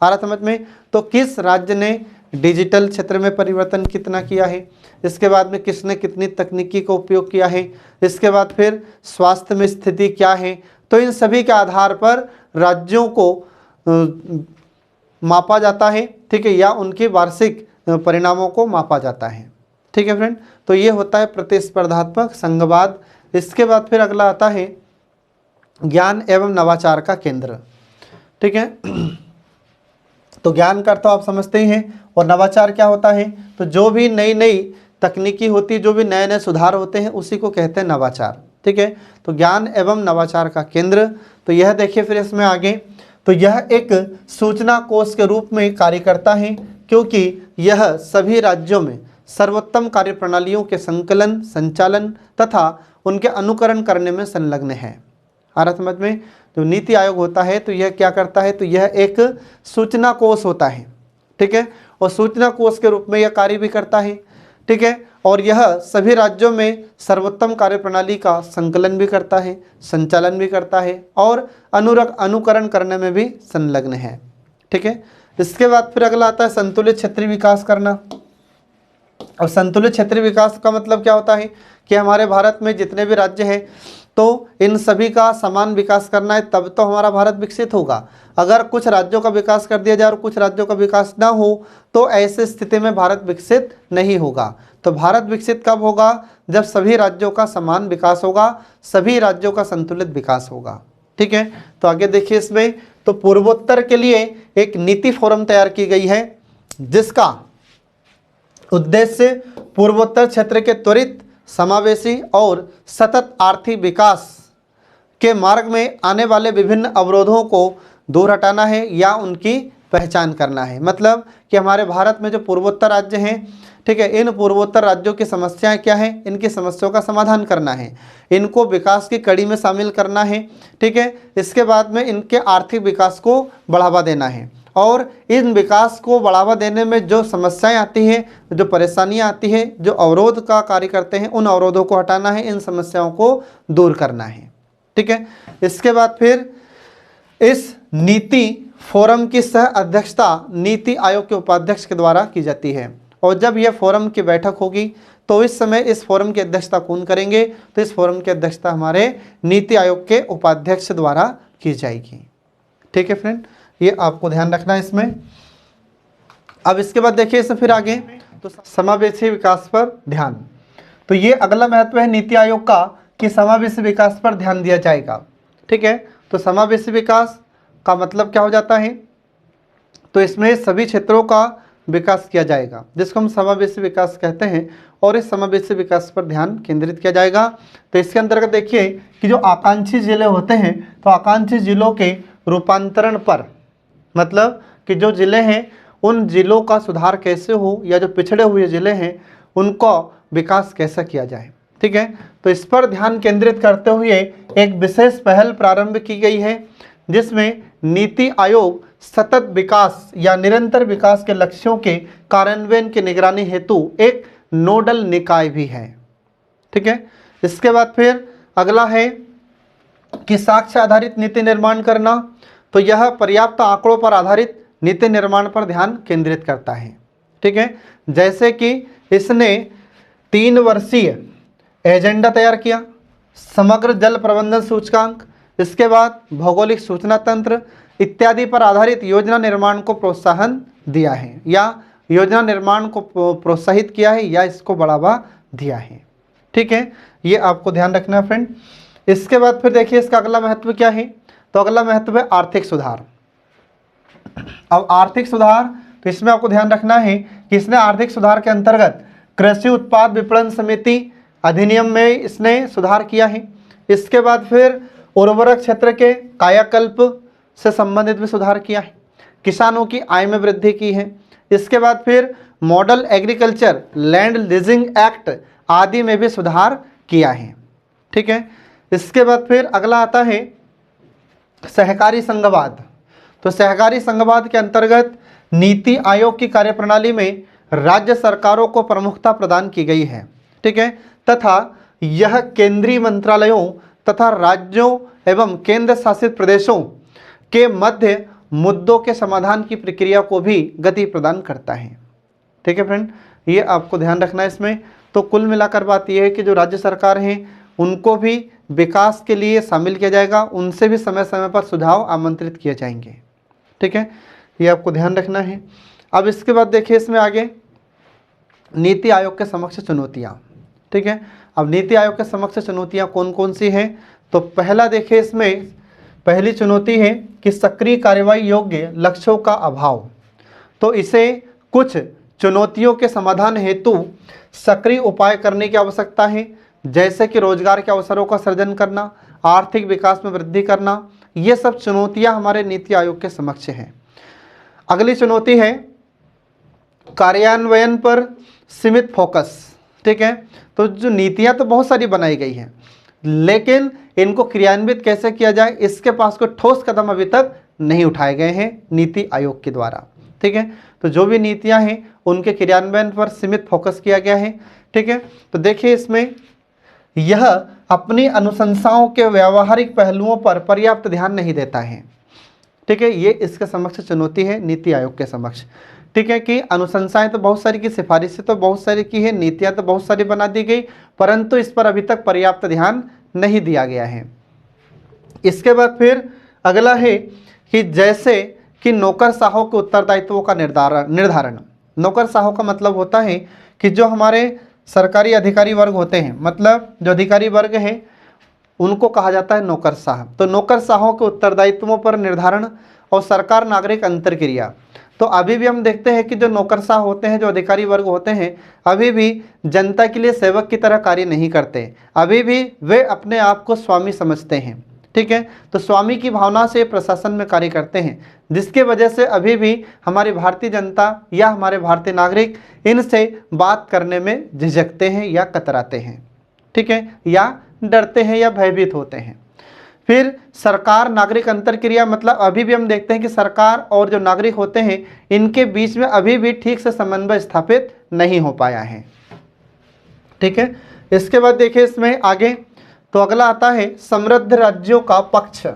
आ रहा समझ में? तो किस राज्य ने डिजिटल क्षेत्र में परिवर्तन कितना किया है, इसके बाद में किसने कितनी तकनीकी का उपयोग किया है, इसके बाद फिर स्वास्थ्य में स्थिति क्या है। तो इन सभी के आधार पर राज्यों को मापा जाता है, ठीक है, या उनके वार्षिक परिणामों को मापा जाता है, ठीक है फ्रेंड। तो ये होता है प्रतिस्पर्धात्मक संघवाद। इसके बाद फिर अगला आता है ज्ञान एवं नवाचार का केंद्र, ठीक है। तो ज्ञान का अर्थ आप समझते ही हैं, और नवाचार क्या होता है? तो जो भी नई नई तकनीकी होती है, जो भी नए नए सुधार होते हैं उसी को कहते हैं नवाचार, ठीक है। तो ज्ञान एवं नवाचार का केंद्र, तो यह देखिए फिर इसमें आगे तो यह एक सूचना कोष के रूप में कार्य करता है क्योंकि यह सभी राज्यों में सर्वोत्तम कार्यप्रणालियों के संकलन, संचालन तथा उनके अनुकरण करने में संलग्न है। आ रहा समझ में? जो नीति आयोग होता है तो यह क्या करता है? तो यह एक सूचना कोष होता है, ठीक है, और सूचना कोष के रूप में यह कार्य भी करता है, ठीक है। और यह सभी राज्यों में सर्वोत्तम कार्यप्रणाली का संकलन भी करता है, संचालन भी करता है और अनुकरण करने में भी संलग्न है, ठीक है। इसके बाद फिर अगला आता है संतुलित क्षेत्रीय विकास करना। अब संतुलित क्षेत्रीय विकास का मतलब क्या होता है कि हमारे भारत में जितने भी राज्य हैं तो इन सभी का समान विकास करना है, तब तो हमारा भारत विकसित होगा। अगर कुछ राज्यों का विकास कर दिया जाए और कुछ राज्यों का विकास ना हो तो ऐसे स्थिति में भारत विकसित नहीं होगा। तो भारत विकसित कब होगा? जब सभी राज्यों का समान विकास होगा, सभी राज्यों का संतुलित विकास होगा, ठीक है। तो आगे देखिए इसमें तो पूर्वोत्तर के लिए एक नीति फोरम तैयार की गई है जिसका उद्देश्य पूर्वोत्तर क्षेत्र के त्वरित, समावेशी और सतत आर्थिक विकास के मार्ग में आने वाले विभिन्न अवरोधों को दूर हटाना है या उनकी पहचान करना है। मतलब कि हमारे भारत में जो पूर्वोत्तर राज्य हैं, ठीक है, इन पूर्वोत्तर राज्यों की समस्याएं क्या हैं, इनकी समस्याओं का समाधान करना है, इनको विकास की कड़ी में शामिल करना है, ठीक है। इसके बाद में इनके आर्थिक विकास को बढ़ावा देना है और इन विकास को बढ़ावा देने में जो समस्याएं आती हैं, जो परेशानियां आती हैं, जो अवरोध का कार्य करते हैं, उन अवरोधों को हटाना है, इन समस्याओं को दूर करना है, ठीक है। इसके बाद फिर इस नीति फोरम की सह अध्यक्षता नीति आयोग के उपाध्यक्ष के द्वारा की जाती है और जब यह फोरम की बैठक होगी तो इस समय इस फोरम की अध्यक्षता कौन करेंगे? तो इस फोरम की अध्यक्षता हमारे नीति आयोग के उपाध्यक्ष द्वारा की जाएगी, ठीक है फ्रेंड, ये आपको ध्यान रखना है इसमें। अब इसके बाद देखिए इसमें फिर आगे तो समावेशी विकास पर ध्यान। तो ये अगला महत्व है नीति आयोग का कि समावेशी विकास पर ध्यान दिया जाएगा, ठीक है। तो समावेशी विकास का मतलब क्या हो जाता है? तो इसमें सभी क्षेत्रों का विकास किया जाएगा, जिसको हम समावेशी विकास कहते हैं, और इस समावेशी विकास पर ध्यान केंद्रित किया जाएगा। तो इसके अंतर्गत देखिए कि जो आकांक्षी जिले होते हैं, तो आकांक्षी जिलों के रूपांतरण पर, मतलब कि जो जिले हैं उन जिलों का सुधार कैसे हो, या जो पिछड़े हुए जिले हैं उनको विकास कैसे किया जाए। ठीक है, तो इस पर ध्यान केंद्रित करते हुए एक विशेष पहल प्रारंभ की गई है, जिसमें नीति आयोग सतत विकास या निरंतर विकास के लक्ष्यों के कार्यान्वयन की निगरानी हेतु एक नोडल निकाय भी है। ठीक है, इसके बाद फिर अगला है कि साक्ष्य आधारित नीति निर्माण करना। तो यह पर्याप्त आंकड़ों पर आधारित नीति निर्माण पर ध्यान केंद्रित करता है। ठीक है, जैसे कि इसने 3 वर्षीय एजेंडा तैयार किया, समग्र जल प्रबंधन सूचकांक, इसके बाद भौगोलिक सूचना तंत्र इत्यादि पर आधारित योजना निर्माण को प्रोत्साहन दिया है, या योजना निर्माण को प्रोत्साहित किया है, या इसको बढ़ावा दिया है। ठीक है, ये आपको ध्यान रखना है फ्रेंड। इसके बाद फिर देखिए इसका अगला महत्व क्या है। तो अगला महत्व है आर्थिक सुधार। अब आर्थिक सुधार, तो इसमें आपको ध्यान रखना है कि इसने आर्थिक सुधार के अंतर्गत कृषि उत्पाद विपणन समिति अधिनियम में इसने सुधार किया है। इसके बाद फिर उर्वरक क्षेत्र के कायाकल्प से संबंधित भी सुधार किया है, किसानों की आय में वृद्धि की है। इसके बाद फिर model agriculture land leasing act आदि में भी सुधार किया है। ठीक है, इसके बाद फिर अगला आता है सहकारी संघवाद। तो सहकारी संघवाद के अंतर्गत नीति आयोग की कार्यप्रणाली में राज्य सरकारों को प्रमुखता प्रदान की गई है। ठीक है, तथा यह केंद्रीय मंत्रालयों तथा राज्यों एवं केंद्र शासित प्रदेशों के मध्य मुद्दों के समाधान की प्रक्रिया को भी गति प्रदान करता है। ठीक है फ्रेंड, ये आपको ध्यान रखना है इसमें। तो कुल मिलाकर बात यह है कि जो राज्य सरकार हैं उनको भी विकास के लिए शामिल किया जाएगा, उनसे भी समय समय पर सुझाव आमंत्रित किए जाएंगे। ठीक है, ये आपको ध्यान रखना है। अब इसके बाद देखिए इसमें आगे नीति आयोग के समक्ष चुनौतियाँ। ठीक है, अब नीति आयोग के समक्ष चुनौतियाँ कौन कौन सी हैं। तो पहला देखिए इसमें पहली चुनौती है कि सक्रिय कार्रवाई योग्य लक्ष्यों का अभाव। तो इसे कुछ चुनौतियों के समाधान हेतु सक्रिय उपाय करने की आवश्यकता है, जैसे कि रोजगार के अवसरों का सृजन करना, आर्थिक विकास में वृद्धि करना। ये सब चुनौतियां हमारे नीति आयोग के समक्ष हैं। अगली चुनौती है कार्यान्वयन पर सीमित फोकस। ठीक है, तो जो नीतियां तो बहुत सारी बनाई गई हैं, लेकिन इनको क्रियान्वित कैसे किया जाए, इसके पास कोई ठोस कदम अभी तक नहीं उठाए गए हैं नीति आयोग के द्वारा। ठीक है, तो जो भी नीतियां हैं उनके क्रियान्वयन पर सीमित फोकस किया गया है। ठीक है, तो देखिए इसमें यह अपनी अनुशंसाओं के व्यावहारिक पहलुओं पर पर्याप्त ध्यान नहीं देता है। ठीक है, ये इसके समक्ष चुनौती है नीति आयोग के समक्ष। ठीक है, कि अनुशंसाएं तो बहुत सारी की, सिफारिशें तो बहुत सारी की है, नीतियां तो बहुत सारी बना दी गई, परंतु इस पर अभी तक पर्याप्त ध्यान नहीं दिया गया है। इसके बाद फिर अगला है कि जैसे कि नौकरशाहों के उत्तरदायित्वों का निर्धारण। नौकरशाहों का मतलब होता है कि जो हमारे सरकारी अधिकारी वर्ग होते हैं, मतलब जो अधिकारी वर्ग हैं उनको कहा जाता है नौकरशाह। तो नौकरशाहों के उत्तरदायित्वों पर निर्धारण और सरकार नागरिक अंतरक्रिया। तो अभी भी हम देखते हैं कि जो नौकरशाह होते हैं, जो अधिकारी वर्ग होते हैं, अभी भी जनता के लिए सेवक की तरह कार्य नहीं करते, अभी भी वे अपने आप को स्वामी समझते हैं। ठीक है, तो स्वामी की भावना से प्रशासन में कार्य करते हैं, जिसके वजह से अभी भी हमारी भारतीय जनता या हमारे भारतीय नागरिक इनसे बात करने में झिझकते हैं या कतराते हैं। ठीक है, या डरते हैं या भयभीत होते हैं। फिर सरकार नागरिक अंतरक्रिया, मतलब अभी भी हम देखते हैं कि सरकार और जो नागरिक होते हैं इनके बीच में अभी भी ठीक से समन्वय स्थापित नहीं हो पाया है। ठीक है, इसके बाद देखिए इसमें आगे, तो अगला आता है समृद्ध राज्यों का पक्ष।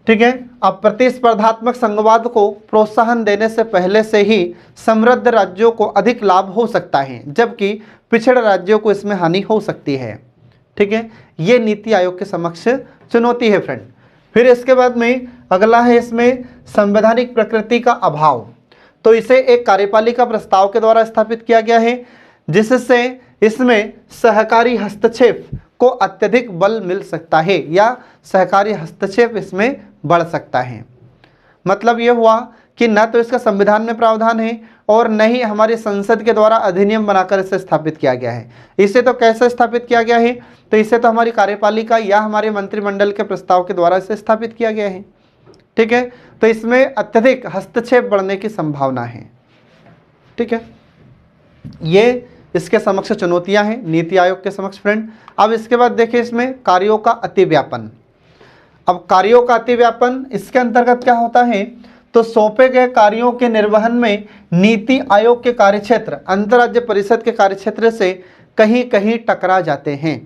ठीक है, अब प्रतिस्पर्धात्मक संघवाद को प्रोत्साहन देने से पहले से ही समृद्ध राज्यों को अधिक लाभ हो सकता है, जबकि पिछड़े राज्यों को इसमें हानि हो सकती है। ठीक है, ये नीति आयोग के समक्ष चुनौती है फ्रेंड। फिर इसके बाद में अगला है इसमें संवैधानिक प्रकृति का अभाव। तो इसे एक कार्यपालिका प्रस्ताव के द्वारा स्थापित किया गया है, जिससे इसमें सहकारी हस्तक्षेप को अत्यधिक बल मिल सकता है, या सहकारी हस्तक्षेप इसमें बढ़ सकता है। मतलब ये हुआ कि न तो इसका संविधान में प्रावधान है और न ही हमारी संसद के द्वारा अधिनियम बनाकर इसे स्थापित किया गया है। इसे तो कैसे स्थापित किया गया है, तो इसे तो हमारी कार्यपालिका या हमारे मंत्रिमंडल के प्रस्ताव के द्वारा इसे स्थापित किया गया है। ठीक है, तो इसमें अत्यधिक हस्तक्षेप बढ़ने की संभावना है। ठीक है, ये इसके समक्ष चुनौतियां हैं नीति आयोग के समक्ष फ्रेंड। अब इसके बाद देखिए इसमें कार्यों का अतिव्यापन। अब कार्यों का अतिव्यापन इसके अंतर्गत क्या होता है, तो सौंपे गए कार्यों के निर्वहन में नीति आयोग के कार्यक्षेत्र अंतर्राज्य परिषद के कार्यक्षेत्र से कहीं कहीं टकरा जाते हैं।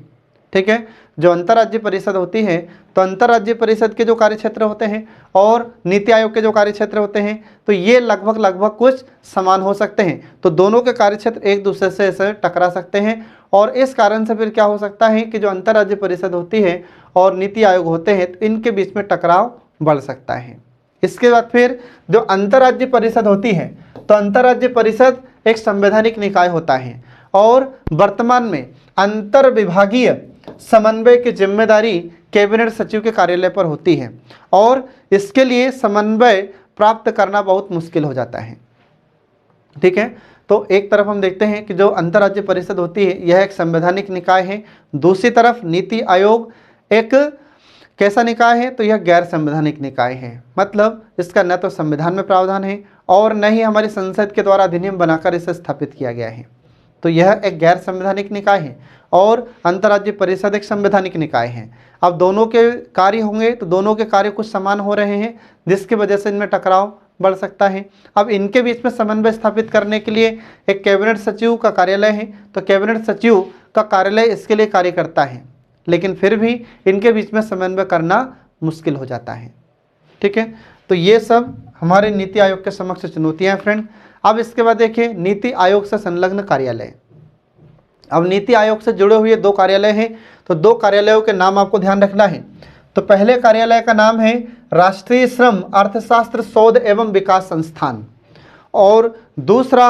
ठीक है, जो अंतर्राज्य परिषद होती है तो अंतर्राज्य परिषद के जो कार्यक्षेत्र होते हैं और नीति आयोग के जो कार्यक्षेत्र होते हैं तो ये लगभग कुछ समान हो सकते हैं। तो दोनों के कार्यक्षेत्र एक दूसरे से ऐसे टकरा सकते हैं और इस कारण से फिर क्या हो सकता है कि जो अंतर्राज्य परिषद होती है और नीति आयोग होते हैं तो इनके बीच में टकराव बढ़ सकता है। इसके बाद फिर जो अंतर्राज्य परिषद होती है तो अंतर्राज्य परिषद एक संवैधानिक निकाय होता है और वर्तमान में अंतर विभागीय समन्वय की जिम्मेदारी कैबिनेट सचिव के कार्यालय पर होती है और इसके लिए समन्वय प्राप्त करना बहुत मुश्किल हो जाता है। ठीक है, तो एक तरफ हम देखते हैं कि जो अंतर्राज्य परिषद होती है यह एक संवैधानिक निकाय है, दूसरी तरफ नीति आयोग एक कैसा निकाय है, तो यह गैर संवैधानिक निकाय है। मतलब इसका न तो संविधान में प्रावधान है और न ही हमारी संसद के द्वारा अधिनियम बनाकर इसे स्थापित किया गया है। तो यह एक गैर संवैधानिक निकाय है और अंतर्राज्य परिषद एक संवैधानिक निकाय है। अब दोनों के कार्य होंगे तो दोनों के कार्य कुछ समान हो रहे हैं जिसकी वजह से इनमें टकराव बढ़ सकता है। अब इनके बीच में समन्वय स्थापित करने के लिए एक कैबिनेट सचिव का कार्यालय है, तो कैबिनेट सचिव का कार्यालय इसके लिए कार्य करता है, लेकिन फिर भी इनके बीच में समन्वय करना मुश्किल हो जाता है। ठीक है, तो ये सब हमारे नीति आयोग के समक्ष चुनौतियां हैं फ्रेंड। अब इसके बाद देखिए नीति आयोग से संलग्न कार्यालय। अब नीति आयोग से जुड़े हुए दो कार्यालय हैं, तो दो कार्यालयों के नाम आपको ध्यान रखना है। तो पहले कार्यालय का नाम है राष्ट्रीय श्रम अर्थशास्त्र शोध एवं विकास संस्थान और दूसरा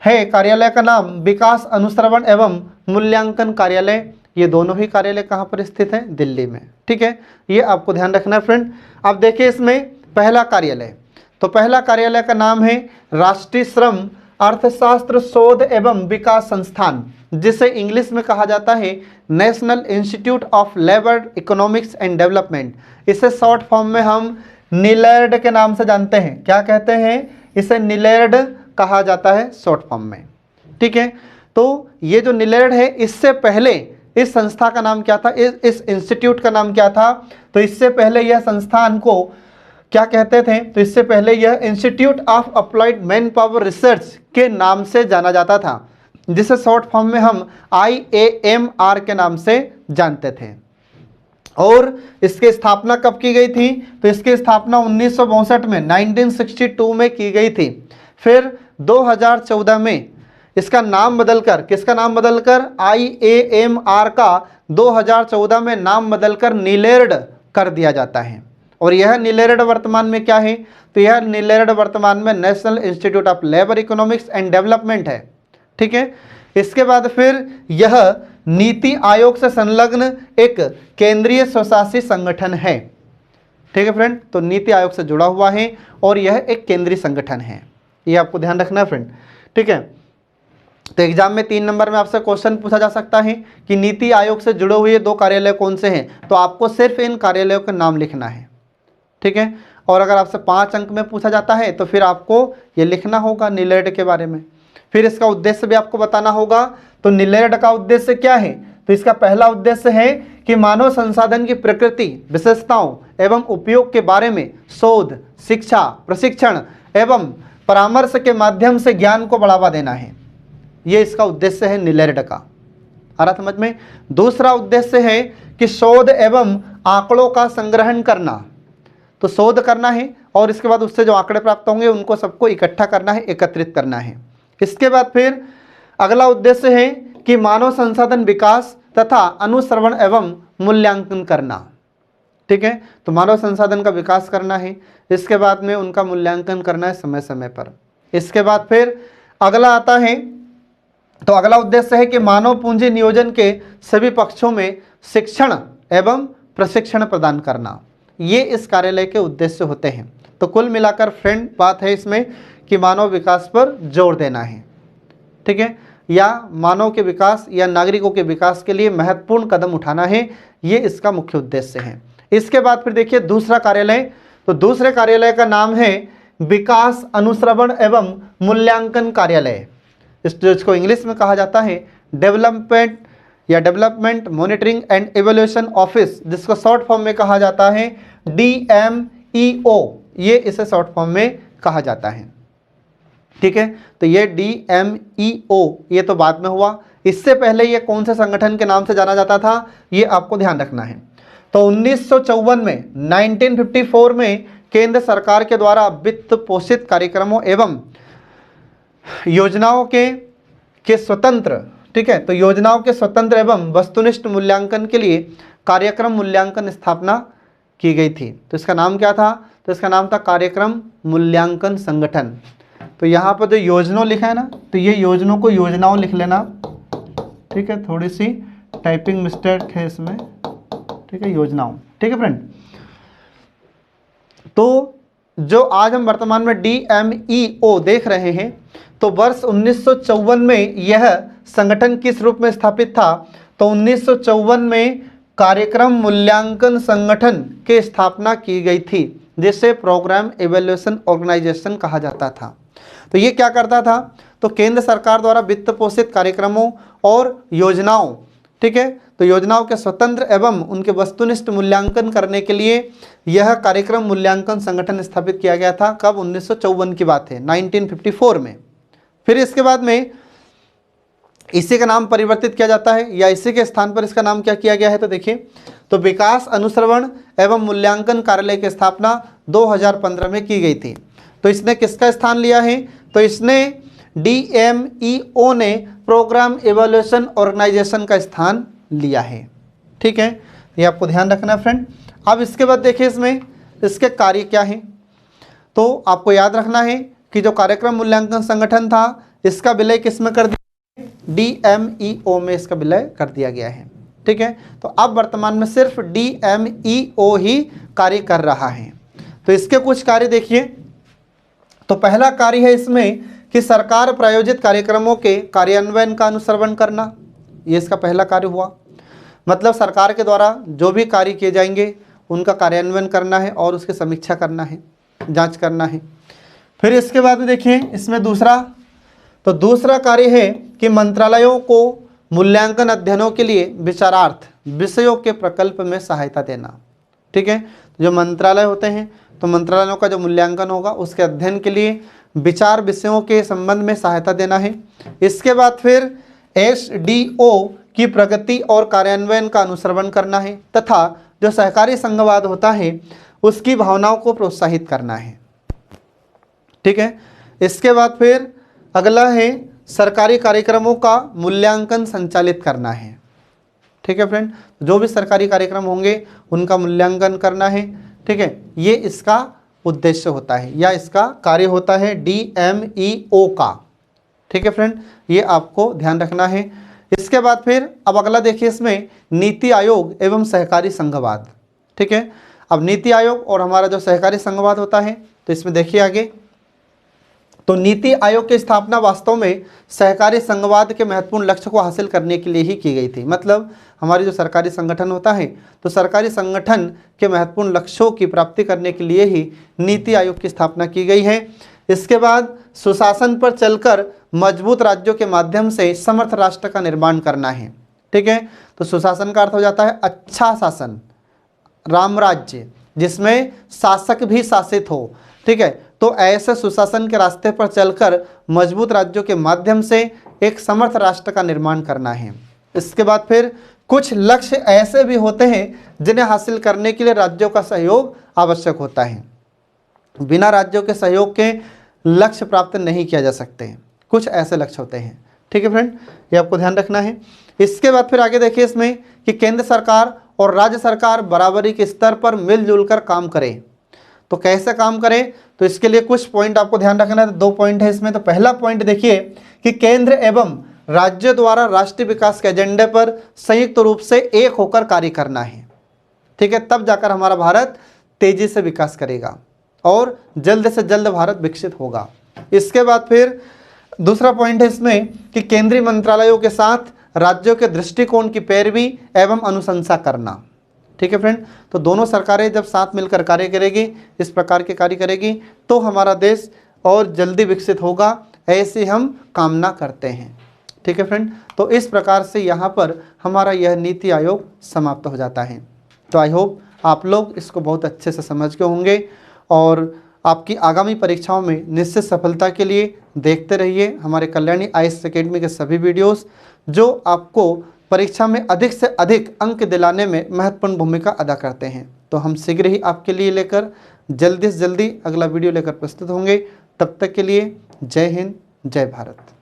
है कार्यालय का नाम विकास अनुश्रवण एवं मूल्यांकन कार्यालय। ये दोनों ही कार्यालय कहाँ पर स्थित है, दिल्ली में। ठीक है, ये आपको ध्यान रखना है फ्रेंड। अब देखिए इसमें पहला कार्यालय, तो पहला कार्यालय का नाम है राष्ट्रीय श्रम अर्थशास्त्र शोध एवं विकास संस्थान, जिसे इंग्लिश में कहा जाता है national institute of labour economics and development. इसे शॉर्ट फॉर्म में हम नीलेर्ड के नाम से जानते हैं। क्या कहते हैं, इसे नीलेर्ड कहा जाता है शॉर्ट फॉर्म में। ठीक है, तो ये जो नीलेर्ड है इससे पहले इस संस्था का नाम क्या था, इस इंस्टीट्यूट का नाम क्या था, तो इससे पहले यह संस्थान को क्या कहते थे, तो इससे पहले यह institute of applied man power research के नाम से जाना जाता था, जिसे शॉर्ट फॉर्म में हम IAMR के नाम से जानते थे। और इसकी स्थापना कब की गई थी, तो इसकी स्थापना 1962 में 1962 में की गई थी। फिर 2014 में इसका नाम बदलकर, किसका नाम बदलकर, IAMR का 2014 में नाम बदलकर नीलेर्ड कर दिया जाता है। और यह नीलेर्ड वर्तमान में क्या है, तो यह नीलेर्ड वर्तमान में national institute of labour economics and development है। ठीक है, इसके बाद फिर यह नीति आयोग से संलग्न एक केंद्रीय स्वशासी संगठन है। ठीक है फ्रेंड, तो नीति आयोग से जुड़ा हुआ है और यह एक केंद्रीय संगठन है, ये आपको ध्यान रखना है फ्रेंड। ठीक है, तो एग्जाम में 3 नंबर में आपसे क्वेश्चन पूछा जा सकता है कि नीति आयोग से जुड़े हुए 2 कार्यालय कौन से हैं, तो आपको सिर्फ इन कार्यालयों का नाम लिखना है। ठीक है, और अगर आपसे 5 अंक में पूछा जाता है तो फिर आपको ये लिखना होगा नीलेर्ड के बारे में। फिर इसका उद्देश्य भी आपको बताना होगा। तो नीलेर्ड का उद्देश्य क्या है, तो इसका पहला उद्देश्य है कि मानव संसाधन की प्रकृति, विशेषताओं एवं उपयोग के बारे में शोध, शिक्षा, प्रशिक्षण एवं परामर्श के माध्यम से ज्ञान को बढ़ावा देना है। ये इसका उद्देश्य है नीलेर्ड का। आ रहा समझ में। दूसरा उद्देश्य है कि शोध एवं आंकड़ों का संग्रहण करना, तो शोध करना है और इसके बाद उससे जो आंकड़े प्राप्त होंगे उनको सबको इकट्ठा करना है, एकत्रित करना है। इसके बाद फिर अगला उद्देश्य है कि मानव संसाधन विकास तथा अनुश्रवण एवं मूल्यांकन करना। ठीक है, तो मानव संसाधन का विकास करना है, इसके बाद में उनका मूल्यांकन करना है समय समय पर। इसके बाद फिर अगला आता है, तो अगला उद्देश्य है कि मानव पूंजी नियोजन के सभी पक्षों में शिक्षण एवं प्रशिक्षण प्रदान करना। ये इस कार्यालय के उद्देश्य होते हैं। तो कुल मिलाकर फ्रेंड बात है इसमें कि मानव विकास पर जोर देना है, ठीक है, या मानव के विकास या नागरिकों के विकास के लिए महत्वपूर्ण कदम उठाना है, ये इसका मुख्य उद्देश्य है। इसके बाद फिर देखिए दूसरा कार्यालय, तो दूसरे कार्यालय का नाम है विकास अनुश्रवण एवं मूल्यांकन कार्यालय। जिसको इंग्लिश में कहा जाता है development monitoring and evaluation office, जिसको शॉर्ट फॉर्म में कहा जाता है DMEO, ये इसे शॉर्ट फॉर्म में कहा जाता है, ठीक है। तो ये DMEO ये तो बाद में हुआ, इससे पहले ये कौन से संगठन के नाम से जाना जाता था, ये आपको ध्यान रखना है। तो 1954 में 1954 में केंद्र सरकार के द्वारा वित्त पोषित कार्यक्रमों एवं योजनाओं के स्वतंत्र, ठीक है, तो योजनाओं के स्वतंत्र एवं वस्तुनिष्ठ मूल्यांकन के लिए कार्यक्रम मूल्यांकन स्थापना की गई थी। तो इसका नाम क्या था, तो इसका नाम था कार्यक्रम मूल्यांकन संगठन। तो यहाँ पर जो योजना लिखा है ना, तो ये योजनाओं को योजनाओं लिख लेना, ठीक है, थोड़ी सी टाइपिंग मिस्टेक है इसमें, ठीक है, योजनाओं, ठीक है फ्रेंड। तो जो आज हम वर्तमान में DMEO देख रहे हैं, तो वर्ष 1954 में यह संगठन किस रूप में स्थापित था, तो 1954 में कार्यक्रम मूल्यांकन संगठन की स्थापना की गई थी, जिसे प्रोग्राम इवैल्यूएशन ऑर्गेनाइजेशन कहा जाता था। तो ये क्या करता था, तो केंद्र सरकार द्वारा वित्त पोषित कार्यक्रमों और योजनाओं, ठीक है, तो योजनाओं के स्वतंत्र एवं उनके वस्तुनिष्ठ मूल्यांकन करने के लिए यह कार्यक्रम मूल्यांकन संगठन स्थापित किया गया था। कब, 1954 की बात है, 1954 में। फिर इसके बाद में इसी का नाम परिवर्तित किया जाता है, या इसी के स्थान पर इसका नाम क्या किया गया है, तो देखिए, तो विकास अनुश्रवण एवं मूल्यांकन कार्यालय की स्थापना 2015 में की गई थी। तो इसने किसका स्थान लिया है, तो इसने DMEO ने प्रोग्राम इवैल्यूएशन ऑर्गेनाइजेशन का स्थान लिया है, ठीक है, ये आपको ध्यान रखना है फ्रेंड। अब इसके बाद देखिए इसमें इसके कार्य क्या हैं, तो आपको याद रखना है कि जो कार्यक्रम मूल्यांकन संगठन था, इसका विलय किस में कर दिया, DMEO में इसका विलय कर दिया गया है, ठीक है। तो अब वर्तमान में सिर्फ DMEO ही कार्य कर रहा है। तो इसके कुछ कार्य देखिए, तो पहला कार्य है इसमें कि सरकार प्रायोजित कार्यक्रमों के कार्यान्वयन का अनुश्रवण करना, ये इसका पहला कार्य हुआ। मतलब सरकार के द्वारा जो भी कार्य किए जाएंगे उनका कार्यान्वयन करना है और उसकी समीक्षा करना है, जांच करना है। फिर इसके बाद देखिए इसमें दूसरा कार्य है कि मंत्रालयों को मूल्यांकन अध्ययनों के लिए विचारार्थ विषयों के प्रकल्प में सहायता देना, ठीक है। जो मंत्रालय होते हैं, तो मंत्रालयों का जो मूल्यांकन होगा उसके अध्ययन के लिए विचार विषयों के संबंध में सहायता देना है। इसके बाद फिर SDO की प्रगति और कार्यान्वयन का अनुश्रवण करना है, तथा जो सहकारी संघवाद होता है उसकी भावनाओं को प्रोत्साहित करना है, ठीक है। इसके बाद फिर अगला है सरकारी कार्यक्रमों का मूल्यांकन संचालित करना है, ठीक है फ्रेंड। जो भी सरकारी कार्यक्रम होंगे उनका मूल्यांकन करना है, ठीक है, ये इसका उद्देश्य होता है या इसका कार्य होता है DMEO का, ठीक है फ्रेंड, ये आपको ध्यान रखना है। इसके बाद फिर अब अगला देखिए इसमें नीति आयोग एवं सहकारी संघवाद, ठीक है। अब नीति आयोग और हमारा जो सहकारी संघवाद होता है, तो इसमें देखिए आगे, तो नीति आयोग की स्थापना वास्तव में सहकारी संघवाद के महत्वपूर्ण लक्ष्य को हासिल करने के लिए ही की गई थी। मतलब हमारी जो सरकारी संगठन होता है, तो सरकारी संगठन के महत्वपूर्ण लक्ष्यों की प्राप्ति करने के लिए ही नीति आयोग की स्थापना की गई है। इसके बाद सुशासन पर चलकर मजबूत राज्यों के माध्यम से समर्थ राष्ट्र का निर्माण करना है, ठीक है। तो सुशासन का अर्थ हो जाता है अच्छा शासन, राम राज्य, जिसमें शासक भी शासित हो, ठीक है। तो ऐसे सुशासन के रास्ते पर चलकर मजबूत राज्यों के माध्यम से एक समर्थ राष्ट्र का निर्माण करना है। इसके बाद फिर कुछ लक्ष्य ऐसे भी होते हैं जिन्हें हासिल करने के लिए राज्यों का सहयोग आवश्यक होता है। बिना राज्यों के सहयोग के लक्ष्य प्राप्त नहीं किया जा सकते। कुछ ऐसे लक्ष्य होते हैं, ठीक है फ्रेंड, ये आपको ध्यान रखना है। इसके बाद फिर आगे देखिए इसमें कि केंद्र सरकार और राज्य सरकार बराबरी के स्तर पर मिलजुल कर काम करें। तो कैसे काम करें, तो इसके लिए कुछ पॉइंट आपको ध्यान रखना है। 2 पॉइंट है इसमें। तो पहला पॉइंट देखिए कि केंद्र एवं राज्य द्वारा राष्ट्रीय विकास के एजेंडे पर संयुक्त रूप से एक होकर कार्य करना है, ठीक है। तब जाकर हमारा भारत तेजी से विकास करेगा और जल्द से जल्द भारत विकसित होगा। इसके बाद फिर दूसरा पॉइंट है इसमें कि केंद्रीय मंत्रालयों के साथ राज्यों के दृष्टिकोण की पैरवी एवं अनुशंसा करना। ठीक है फ्रेंड, तो दोनों सरकारें जब साथ मिलकर कार्य करेगी, इस प्रकार के कार्य करेगी, तो हमारा देश और जल्दी विकसित होगा, ऐसी हम कामना करते हैं। ठीक है फ्रेंड, तो इस प्रकार से यहाँ पर हमारा यह नीति आयोग समाप्त हो जाता है। तो आई होप आप लोग इसको बहुत अच्छे से समझ के होंगे और आपकी आगामी परीक्षाओं में निश्चित सफलता के लिए देखते रहिए हमारे कल्याणी आईएएस एकेडमी के सभी वीडियोस, जो आपको परीक्षा में अधिक से अधिक अंक दिलाने में महत्वपूर्ण भूमिका अदा करते हैं। तो हम शीघ्र ही आपके लिए लेकर जल्दी से जल्दी अगला वीडियो लेकर प्रस्तुत होंगे। तब तक के लिए जय हिंद, जय भारत।